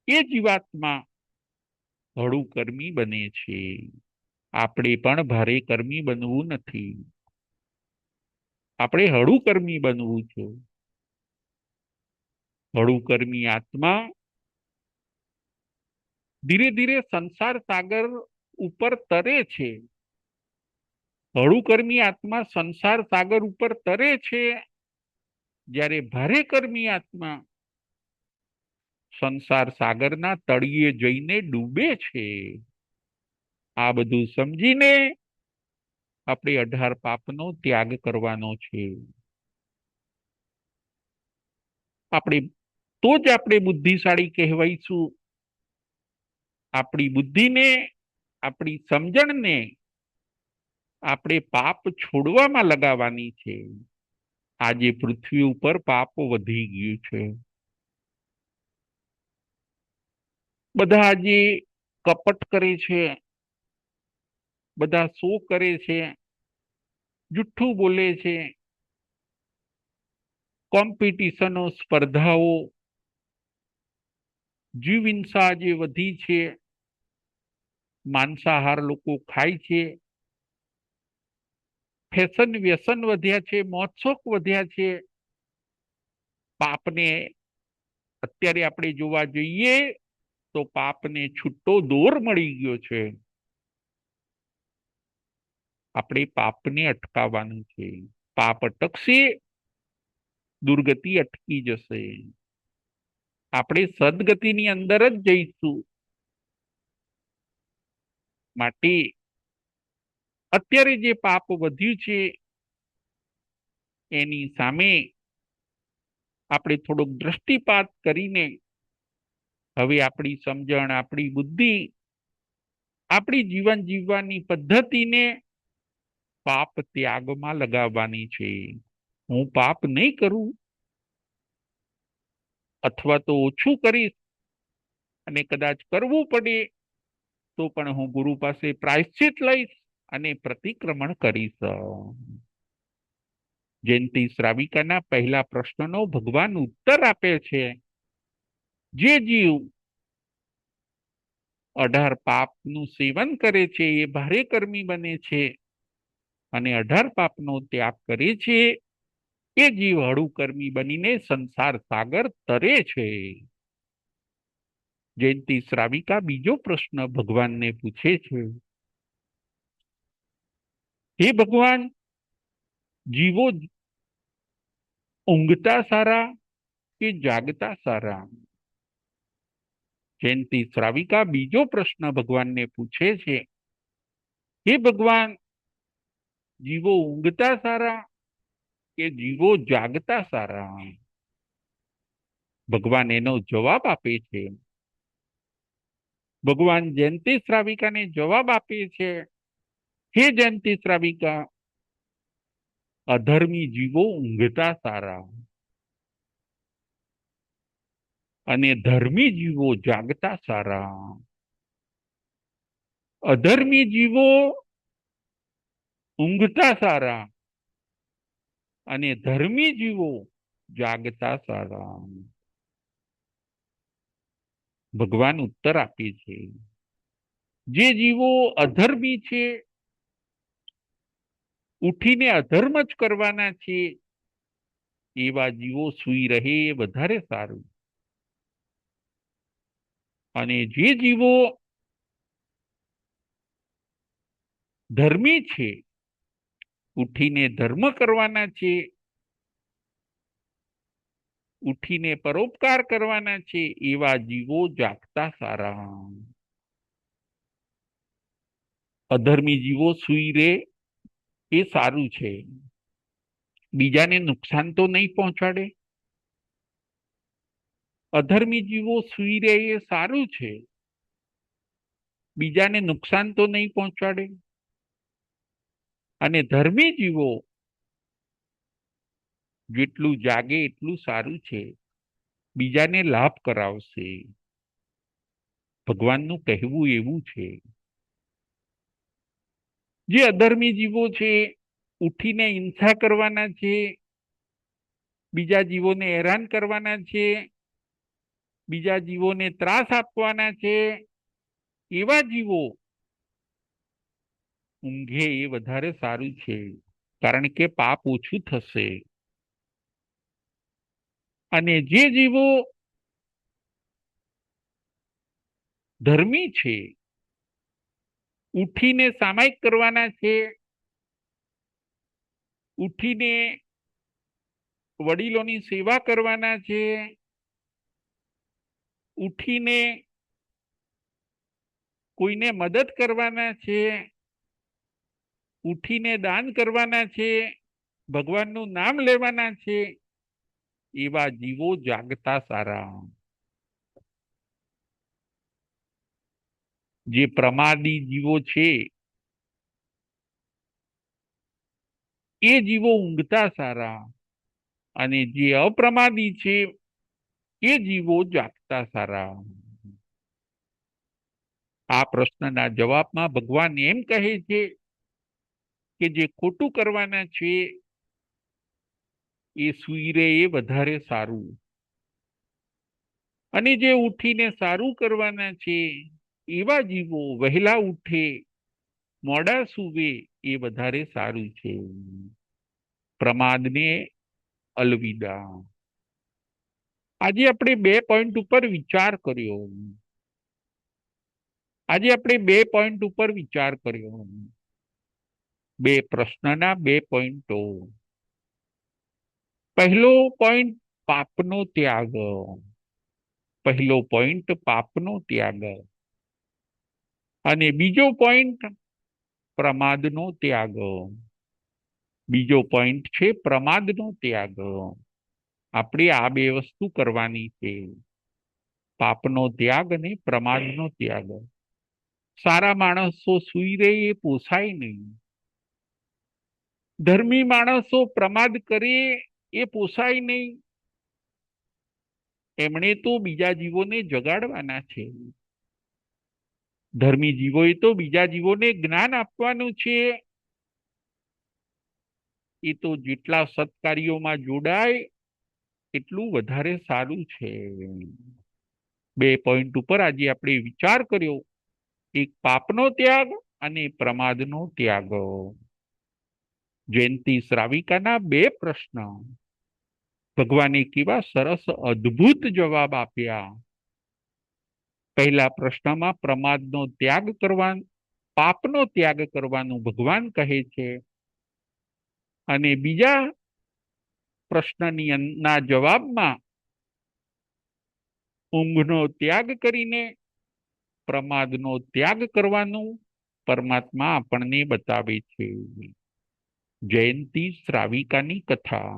એ જીવાત્મા હળું કર્મી બને છે. આપણે પણ ભારે કર્મી બનવું નથી, આપણે હળું કર્મી બનવું છે. હળું કર્મી આત્મા ધીરે ધીરે સંસાર સાગર ઉપર તરે છે. હળું કર્મી આત્મા સંસાર સાગર ઉપર તરે છે, જ્યારે ભારે કર્મી આત્મા સંસાર સાગરના તળિયે જઈને ડૂબે છે. આ બધું સમજીને આપણે 18 પાપનો ત્યાગ કરવાનો છે. આપણે તો જ આપણે બુદ્ધિશાળી કહેવાઈશું. આપણી બુદ્ધિને, આપણી સમજણને આપણે પાપ છોડવામાં લગાવવાની છે. આજે પૃથ્વી ઉપર પાપ વધી ગયું છે. બધા આજે કપટ કરે છે, બધા શો કરે છે, જુઠ્ઠું બોલે છે, કોમ્પિટિશનો, સ્પર્ધાઓ, જીવ હિંસા જે વધી છે, માંસાહાર લોકો ખાય છે, ફેશન વ્યસન વધ્યા છે, મોજશોખ વધ્યા છે. પાપને અત્યારે આપણે જોવા જઈએ તો પાપને છૂટો દોર મળી ગયો છે. આપણે પાપને અટકાવવાનું છે. પાપ અટકશે, દુર્ગતિ અટકી જશે. આપણે સદગતિની અંદર જ જઈશું. માટે અત્યારે જે પાપ વધ્યું છે એની સામે આપણે થોડોક દ્રષ્ટિપાત કરીને હવે આપણી સમજણ, આપણી બુદ્ધિ, આપણી જીવન જીવવાની પદ્ધતિને પાપ ત્યાગમાં લગાવવાની છે. હું પાપ નહીં કરું અથવા તો ઓછું કરીશ, અને કદાચ કરવું પડે તો પણ હું ગુરુ પાસે પ્રાયશ્ચિત લઈશ અને પ્રતિક્રમણ કરીશ. જયંતિ શ્રાવિકાના પહેલા પ્રશ્નનો ભગવાન ઉત્તર આપે છે. જે જીવ 18 પાપનું સેવન કરે છે એ ભારે કર્મી બને છે, અને 18 પાપનો ત્યાગ કરે છે એ જીવ હળુકર્મી બનીને સંસાર સાગર તરે છે. જયંતી શ્રાવિકા બીજો પ્રશ્ન ભગવાનને પૂછે છે, હે ભગવાન, જીવો ઊંઘતા સારા કે જાગતા સારા? જયંતી શ્રાવિકા બીજો પ્રશ્ન ભગવાનને પૂછે છે, હે ભગવાન, જીવો ઊંઘતા સારા કે જીવો જાગતા સારા? ભગવાન એનો જવાબ આપે છે. ભગવાન જયંતી શ્રાવિકાને જવાબ આપે છે, હે જયંતી શ્રાવિકા, અધર્મી જીવો ઊંઘતા સારા અને ધર્મી જીવો જાગતા સારા. અધર્મી જીવો ઊંઘતા સારા અને ધર્મી જીવો જાગતા સારા. ભગવાન ઉત્તર આપે છે, જે જીવો અધર્મી છે, ઉઠીને અધર્મ જ કરવાના છે, એવા જીવો સૂઈ રહે એ વધારે સારું. અને જે જીવો ધર્મી છે, ઉઠીને ધર્મ કરવાના છે, ઉઠીને પરોપકાર કરવાના છે, એવા જીવો જાગતા સારા. અધર્મી જીવો સૂઈ રહે એ સારું છે, બીજાને નુકસાન તો નહીં પહોંચાડે. અધર્મી જીવો સૂઈ રહે એ સારું છે, બીજાને નુકસાન તો નહીં પહોંચાડે. અને ધર્મી જીવો જેટલું જાગે એટલું સારું છે, બીજાને લાભ કરાવશે. ભગવાનનું કહેવું એવું છે. જે અધર્મી જીવો છે, ઉઠીને હિંસા કરવાના છે, બીજા જીવોને હેરાન કરવાના છે, બીજા જીવોને ત્રાસ આપવાના છે, એવા જીવો ઊંઘે એ વધારે સારું છે, કારણ કે પાપ ઓછું થશે. અને જે જીવો ધર્મી છે, ઉઠીને સામાયિક કરવાના છે, ઉઠીને વડીલોની સેવા કરવાના છે, ઉઠીને કોઈને મદદ કરવાના છે, ઉઠીને દાન કરવાના છે, ભગવાનનું નામ લેવાના છે, એવા જીવો જાગતા સારા. જે પ્રમાદી જીવો છે, એ જીવો ઊંઘતા સારા અને જે અપ્રમાદી છે, એ જીવો જાગતા સારા. આ પ્રશ્નના જવાબમાં ભગવાન એમ કહે છે કે જે ખોટું કરવાના છે, એ સૂઈ રહે એ વધારે સારું, અને જે ઉઠીને સારું કરવાના છે, એવા જીવો વહેલા ઉઠે મોડા સૂવે એ વધારે સારું છે. પ્રમાદને અલવિદા. આજે આપણે 2 પોઈન્ટ ઉપર વિચાર કર્યો. આજે આપણે 2 પોઈન્ટ ઉપર વિચાર કર્યો. 2 પ્રશ્નના 2 પોઈન્ટો. પહેલો પોઈન્ટ પાપનો ત્યાગ. પહેલો પોઈન્ટ પાપનો ત્યાગ અને બીજો પોઈન્ટ પ્રમાદનો ત્યાગ. બીજો પોઈન્ટ છે પ્રમાદનો ત્યાગ. આપણે આ 2 વસ્તુ કરવાની છે, પાપનો ત્યાગ અને પ્રમાદનો ત્યાગ. સારા માણસો સૂઈ રહે એ પોસાય નહીં, ધર્મી માણસો પ્રમાદ કરે એ પોસાય નહીં. એમણે તો બીજા જીવોને જગાડવાના છે. ધર્મી જીવોએ તો બીજા જીવોને જ્ઞાન આપવાનું છે. એ તો જેટલા સત્કાર્યોમાં જોડાય એટલું વધારે સારું છે. 2 પોઈન્ટ ઉપર આજે આપણે વિચાર કર્યો, એક પાપનો ત્યાગ અને પ્રમાદનો ત્યાગ. જયંતી શ્રાવિકાના 2 પ્રશ્ન. ભગવાને કેવા સરસ અદ્ભુત જવાબ આપ્યા. પહેલા પ્રશ્નમાં પ્રમાદનો ત્યાગ કરવા, પાપનો ત્યાગ કરવાનું ભગવાન કહે છે, અને બીજા પ્રશ્નની ના જવાબમાં ઊંઘનો ત્યાગ કરીને પ્રમાદનો ત્યાગ કરવાનું પરમાત્મા આપણને બતાવે છે. જયંતી શ્રાવિકાની કથા.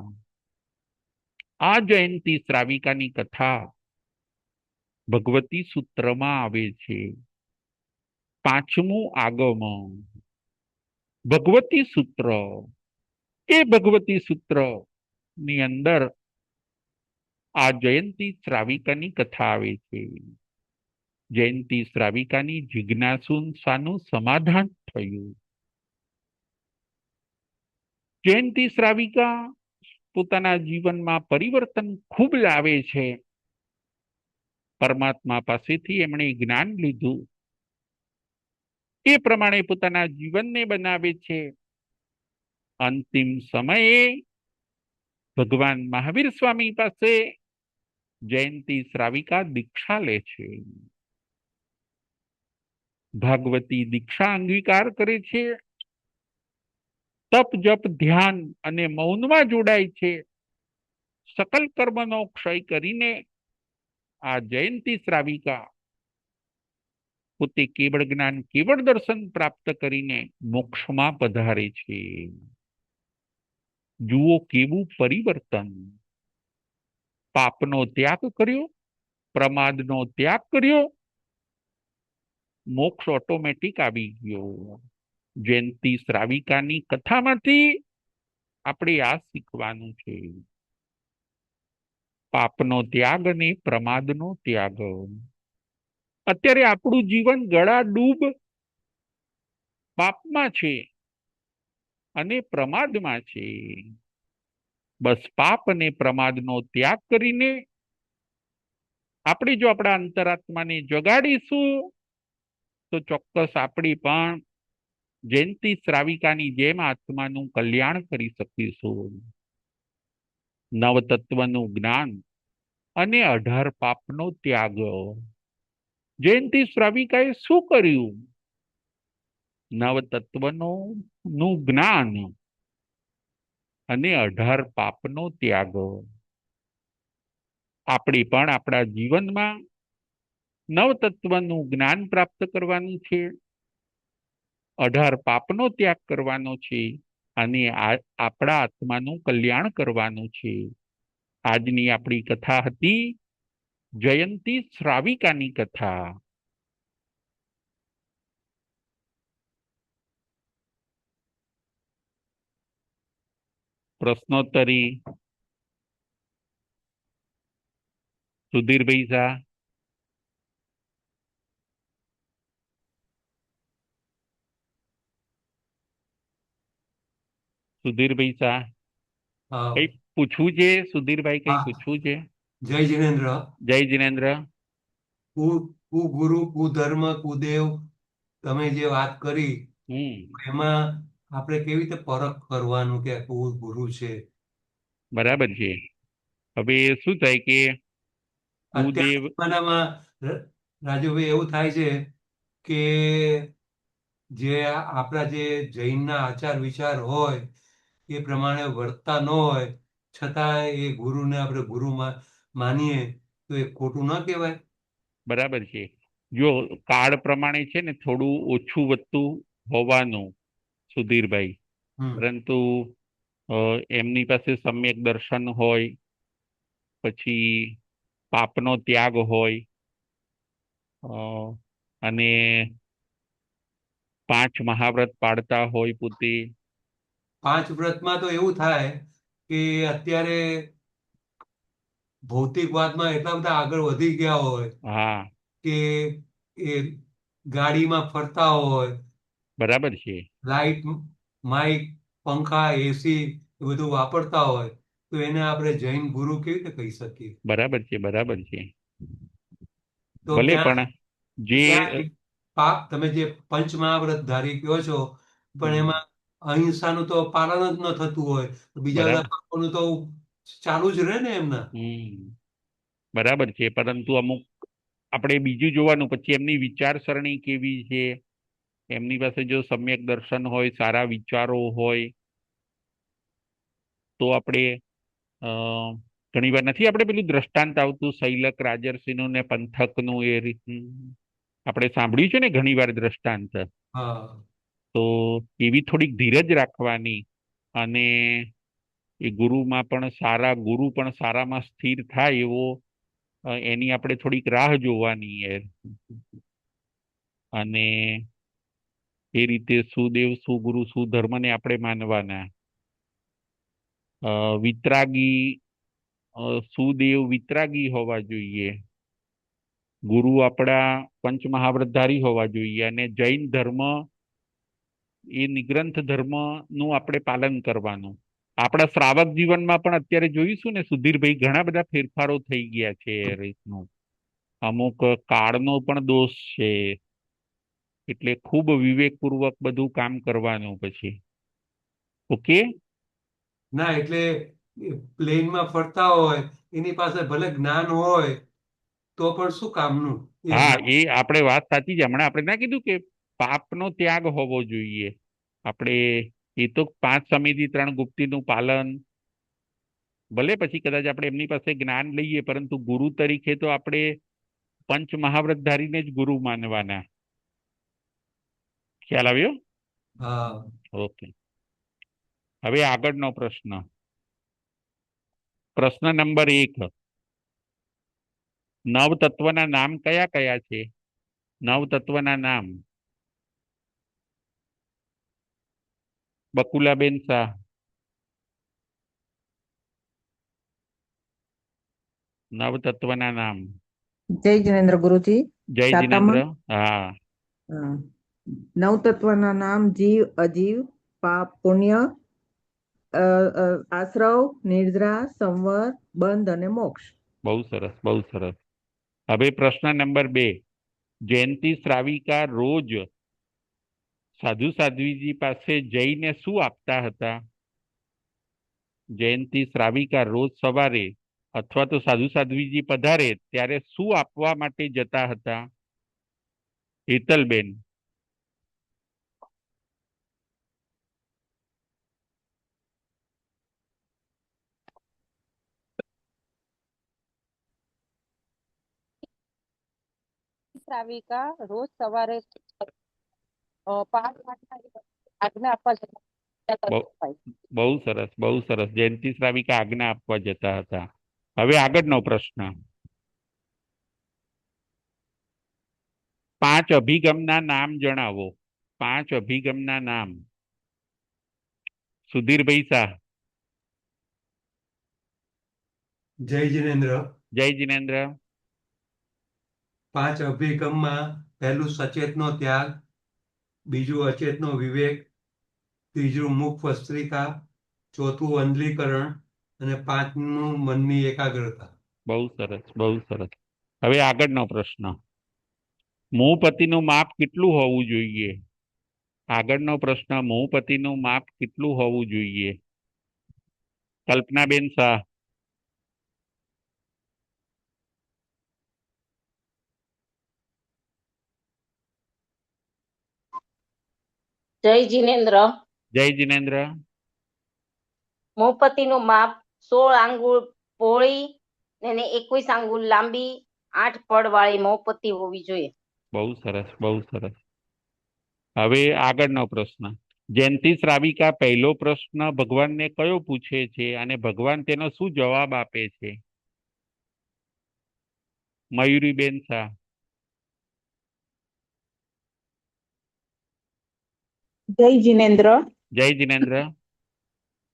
આ જયંતી શ્રાવિકાની કથા ભગવતી સૂત્રમાં આવે છે. પાંચમું આગમ ભગવતી સૂત્ર. એ ભગવતી સૂત્ર ની અંદર આ જયંતી શ્રાવિકાની કથા આવે છે. જયંતી શ્રાવિકાની જિજ્ઞાસુનું સમાધાન થયું. જયંતી શ્રાવિકા પોતાના જીવનમાં પરિવર્તન ખૂબ લાવે છે. પરમાત્મા પાસેથી એમણે જ્ઞાન લીધું, એ પ્રમાણે પોતાના જીવનને બનાવે છે. અંતિમ સમયે ભગવાન મહાવીર સ્વામી પાસે જયંતી શ્રાવિકા દીક્ષા લે છે. ભાગવતી દીક્ષા અંગીકાર કરે છે. તપ જપ ધ્યાન અને મૌનમાં જોડાય છે. સકલ કર્મનો ક્ષય કરીને આ જયંતી શ્રાવિકા પોતે કેવળ જ્ઞાન કેવળ દર્શન પ્રાપ્ત કરીને મોક્ષમાં પધારે છે. જુઓ કેવું પરિવર્તન. પાપનો ત્યાગ કર્યો, પ્રમાદનો ત્યાગ કર્યો, મોક્ષ ઓટોમેટિક આવી ગયો. જયંતી શ્રાવિકાની કથામાંથી આપણે આ શીખવાનું છે. પાપનો ત્યાગ અને પ્રમાદનો ત્યાગ. અત્યારે આપણું જીવન ગળા ડૂબ પાપમાં છે અને પ્રમાદમાં છે. બસ પાપ અને પ્રમાદનો ત્યાગ કરીને આપણે જો આપણા અંતરાત્માને જગાડીશું તો ચોક્કસ આપણે પણ જયંતી શ્રાવિકાની જેમ આત્માનું કલ્યાણ કરી શકીશું. નવતત્વનું જ્ઞાન અને 18 પાપનો ત્યાગ. જયંતી શ્રાવિકાએ શું કર્યું? નવતત્વનું જ્ઞાન અને 18 પાપનો ત્યાગ. આપણે પણ આપણા જીવનમાં નવતત્વનું જ્ઞાન પ્રાપ્ત કરવાનું છે, 18 પાપનો ત્યાગ કરવાનો છે અને આપણા આત્માનું કલ્યાણ કરવાનું છે. આજની આપણી કથા હતી જયંતી શ્રાવિકાની કથા. પ્રશ્નોત્તરી સુધીરભાઈ શાહ. સુધીરભાઈ શાહ, કઈ પૂછવું છે? સુધીરભાઈ કઈ પૂછવું છે? જય જીનેન્દ્ર. જય જીનેન્દ્ર. કુગુરુ, કુધર્મ, કુદેવ તમે જે વાત કરી એમાં આપણે કેવી રીતે પરખ કરવાનું કે કુ ગુરુ છે? બરાબર છે. હવે શું થાય કે કુદેવ અત્યારના રાજુભાઈ એવું થાય છે કે જે આપણા જે જૈનના આચાર વિચાર હોય એ પ્રમાણે વર્તતા ન હોય છતાં એ ગુરુને આપણે ગુરુ માનીએ તો એ ખોટું ન કહેવાય? બરાબર છે. જો કાળ પ્રમાણે છે ને થોડું ઓછું વધતું હોવાનું સુધીરભાઈ, પરંતુ એમની પાસે સમ્યક દર્શન હોય, પછી પાપનો ત્યાગ હોય, અને 5 મહાવ્રત પાડતા હોય પોતે. 5 વ્રતમાં તો એવું થાય કે અત્યારે ભૌતિકવાદમાં એટલા બધા આગળ વધી ગયા હોય હા કે એ ગાડીમાં ફરતા હોય, બરાબર છે, લાઈટ, માઇક, પંખા, એસી એ બધું વાપરતા હોય તો એને આપણે જૈન ગુરુ કેવી રીતે કહી શકીએ? બરાબર છે, બરાબર છે. તો ભલે ત્યાં પણ જે પાપ તમે જે પંચમહાવ્રત ધારી કહો છો પણ એમાં અહિંસાનું તો પાલન જ ન થતું હોય, બીજા બધા બરાબર પાપોનું તો ચાલુ જ રહે ને એમના. બરાબર છે, પરંતુ અમુક આપણે બીજું જોવાનું, પછી એમની વિચારસરણી કેવી છે, એમની પાસે જો સમ્યક દર્શન હોય, સારા વિચારો હોય, તો આપણે અ ઘણી વાર નથી આપણે પેલું દ્રષ્ટાંત આવતું શૈલક રાજર્ષિનું ને પંથકનું, એ રીતનું આપણે સાંભળ્યું છે ને ઘણી વાર દ્રષ્ટાંત. હા. તો એવી થોડીક ધીરજ રાખવાની, અને એ ગુરુમાં પણ સારા ગુરુ પણ સારામાં સ્થિર થાય એવો એની આપણે થોડીક રાહ જોવાની એ. અને એ રીતે સુદેવ સુગુરુ સુધર્મને આપણે માનવાના. વિતરાગી સુદેવ વિતરાગી હોવા જોઈએ, ગુરુ આપણા પંચમહાવ્રતધારી હોવા જોઈએ, અને જૈન ધર્મ એ નિગ્રંથ ધર્મ નું આપણે પાલન કરવાનું. આપણા શ્રાવક જીવનમાં પણ અત્યારે જોઈશું ને સુધીરભાઈ, ઘણા બધા ફેરફારો થઈ ગયા છે એ રીતનું. અમુક કાળનો પણ દોષ છે, એટલે ખૂબ વિવેકપૂર્વક બધું કામ કરવાનું પછી. ઓકે. ના એટલે પ્લેનમાં ફરતા હોય, એની પાસે ભલે જ્ઞાન હોય તો પણ શું કામનું એમ. હા, એ આપણે વાત સાચી છે. હમણાં આપણે ના કીધું કે પાપનો ત્યાગ હોવો જોઈએ. આપણે એ તો 5 સમિતિ 3 ગુપ્તીનું પાલન, ભલે પછી કદાચ આપણે એમની પાસે જ્ઞાન લઈએ, પરંતુ ગુરુ તરીકે તો આપણે પંચ મહાવ્રતધારીને જ ગુરુ માનવાના. ખ્યાલ આવ્યો? હા. ઓકે. હવે આગળનો પ્રશ્ન. પ્રશ્ન નંબર 1. નવ તત્વના નામ કયા કયા છે? નવ તત્વના નામ. બકુલાબેન શાહ. નવ તત્વના નામ. જય જિનેન્દ્ર ગુરુજી. જય જિનેન્દ્ર. શાતામાં હા. નવ તત્વના નામ: જીવ, અજીવ, પાપ, પુણ્ય, આશ્રવ, નિદ્રા, સંવર, બંધ અને મોક્ષ. બહુ સરસ, બહુ સરસ. હવે પ્રશ્ન નંબર 2. જયંતિ શ્રાવિકા રોજ સાધુ સાધ્વીજી પાસે જઈને શું આપતા હતા? જયંતિ શ્રાવિકા રોજ સવારે અથવા તો સાધુ સાધ્વીજી પધારે ત્યારે શું આપવા માટે જતા હતા? હેતલબેન. શ્રાવિકા રોજ સવારે 5 વાગ્યા આજ્ઞા આપવા જતા બહુ હતા. બહુ સરસ, બહુ સરસ. જયંતિ શ્રાવિકા આજ્ઞા આપવા જતા હતા. હવે આગળનો પ્રશ્ન. 5 અભિગમના નામ જણાવો. 5 અભિગમના નામ. સુધીરભાઈ શાહ. જય જિનેન્દ્ર. જય જિનેન્દ્ર. 5 અભિગમમાં પહેલું સચેતનો ત્યાગ, બીજું અચેતનો વિવેક, ત્રીજું મુખ વસ્ત્રિકા, ચોથું અંધલીકરણ અને 5મું મનની એકાગ્રતા. બહુ સરસ, બહુ સરસ. હવે આગળનો પ્રશ્ન. મોહપતિનું માપ કેટલું હોવું જોઈએ? આગળનો પ્રશ્ન. મોહપતિનું માપ કેટલું હોવું જોઈએ? કલ્પનાબેન શાહ. જય જિનેન્દ્ર. જય જિનેન્દ્ર. મોહપતિનું માપ 16 આંગુળ પહોળી અને 21 આંગુળ લાંબી 8 પડ વાળી મોહપતિ હોવી જોઈએ. બહુ સરસ, બહુ સરસ. હવે આગળનો પ્રશ્ન. જયંતિ શ્રાવિકા પહેલો પ્રશ્ન ભગવાનને કયો પૂછે છે અને ભગવાન તેનો શું જવાબ આપે છે? મયુરીબેન શાહ. જય જિનેન્દ્ર. જય જિનેન્દ્ર.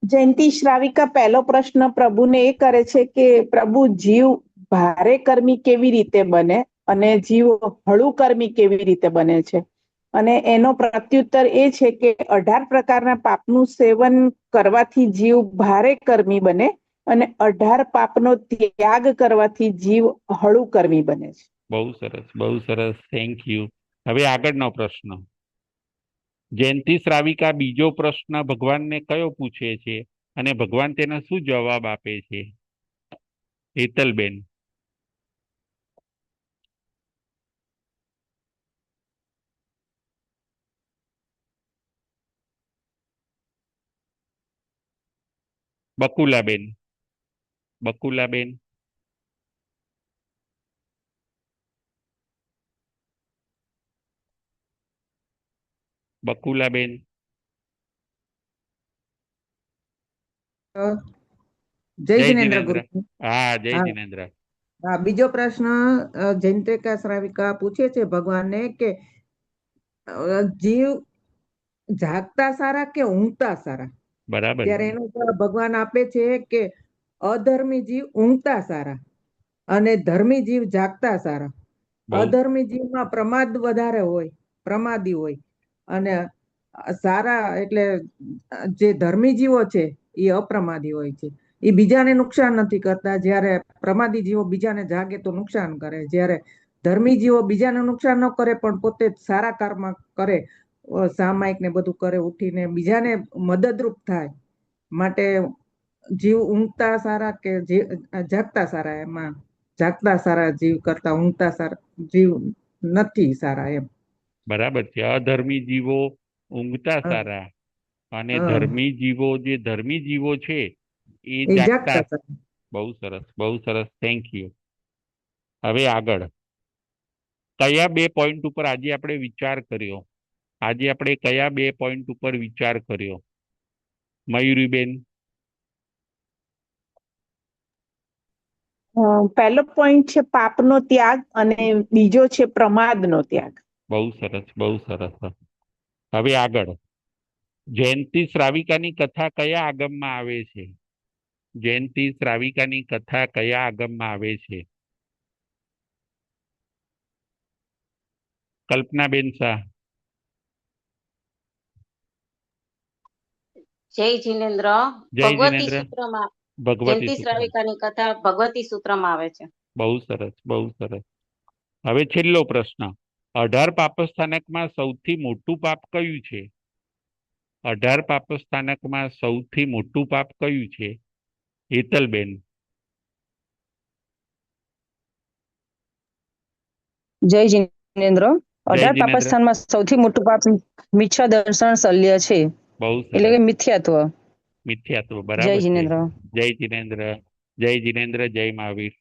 જયંતિ શ્રાવિકા પહેલો પ્રશ્ન પ્રભુને એ કરે છે કે પ્રભુ, જીવ ભારે કર્મી કેવી રીતે બને અને જીવ હળુ કર્મી કેવી રીતે બને છે? અને એનો પ્રત્યુત્તર એ છે કે 18 પ્રકારના પાપનું સેવન કરવાથી જીવ ભારે કર્મી બને અને 18 પાપનો ત્યાગ કરવાથી જીવ હળુ કર્મી બને છે. બહુ સરસ, બહુ સરસ. Thank you. હવે આગળનો પ્રશ્ન. જયંતિ શ્રાવિકા બીજો પ્રશ્ન ભગવાનને કયો પૂછે છે અને ભગવાન તેનો શું જવાબ આપે છે? હેતલબેન. બકુલાબેન. બકુલાબેન. બકુલાબેન. જય જય જિનેન્દ્ર જિનેન્દ્ર. ગુરુ. હા, જય હા જિનેન્દ્ર. હા, બીજો પ્રશ્ન જયંતિકા શ્રાવિકા પૂછે છે ભગવાનને કે જીવ જાગતા સારા કે ઊંઘતા સારા? બરાબર. ત્યારે એનો જવાબ ભગવાન આપે છે કે અધર્મી જીવ ઊંઘતા સારા અને ધર્મી જીવ જાગતા સારા. બહુ અધર્મી જીવમાં પ્રમાદ વધારે હોય, પ્રમાદી હોય, અને સારા એટલે જે ધર્મી જીવો છે એ અપ્રમાદી હોય છે. એ બીજાને નુકસાન નથી કરતા, જ્યારે પ્રમાદી જીવો બીજાને જાગે તો નુકસાન કરે. જ્યારે ધર્મી જીવો બીજાને નુકસાન ન કરે પણ પોતે સારા કર્મ કરે, સામાયિક ને બધું કરે, ઉઠીને બીજાને મદદરૂપ થાય. માટે જીવ ઊંઘતા સારા કે જાગતા સારા? એમાં જાગતા સારા જીવ કરતા ઊંઘતા સારા જીવ નથી સારા એમ. બરાબર છે. અધર્મી જીવો ઊંઘતા હા, સારા અને હા, ધર્મી જીવો, જે ધર્મી જીવો છે એ એ જાગતા. જાગતા સારા. બહુ સરસ, બહુ સરસ, થેન્ક યુ. હવે આગળ કયા 2 પોઈન્ટ ઉપર આજે આપણે વિચાર કર્યો? આજે આપણે કયા 2 પોઈન્ટ ઉપર વિચાર કર્યો? મયુરીબેન. પહેલો પોઈન્ટ છે પાપનો ત્યાગ અને બીજો છે પ્રમાદનો ત્યાગ. બહુ સરસ, બહુ સરસ. હવે આગળ જયંતી શ્રાવિકાની કથા કયા આગમમાં આવે છે? જયંતી શ્રાવિકાની કથા કયા આગમમાં આવે છે? કલ્પનાબેન શાહ. જય જિનેન્દ્ર. જય ભગવતી જિનેન્દ્ર. સૂત્રમાં ભગવતી જયંતી સૂત્ર. શ્રાવિકાની કથા ભગવતી સૂત્રમાં આવે છે. બહુ સરસ, બહુ સરસ. હવે છેલ્લો પ્રશ્ન. 18 પાપસ્થાનકમાં સૌથી મોટું પાપ કયું છે? 18 પાપસ્થાનકમાં સૌથી મોટું પાપ કયું છે? હેતલબેન. જય જિનેન્દ્ર. જય 18 જિનેન્દ્ર. પાપસ્થાનમાં સૌથી મોટું પાપ મિચ્છા દર્શન શલ્ય છે, બહુ એટલે સરસ. કે મિથ્યાત્વ. મિથ્યાત્વ. જય બરાબર છે. જિનેન્દ્ર. જય જિનેન્દ્ર. જય જિનેન્દ્ર. જય મહાવીર.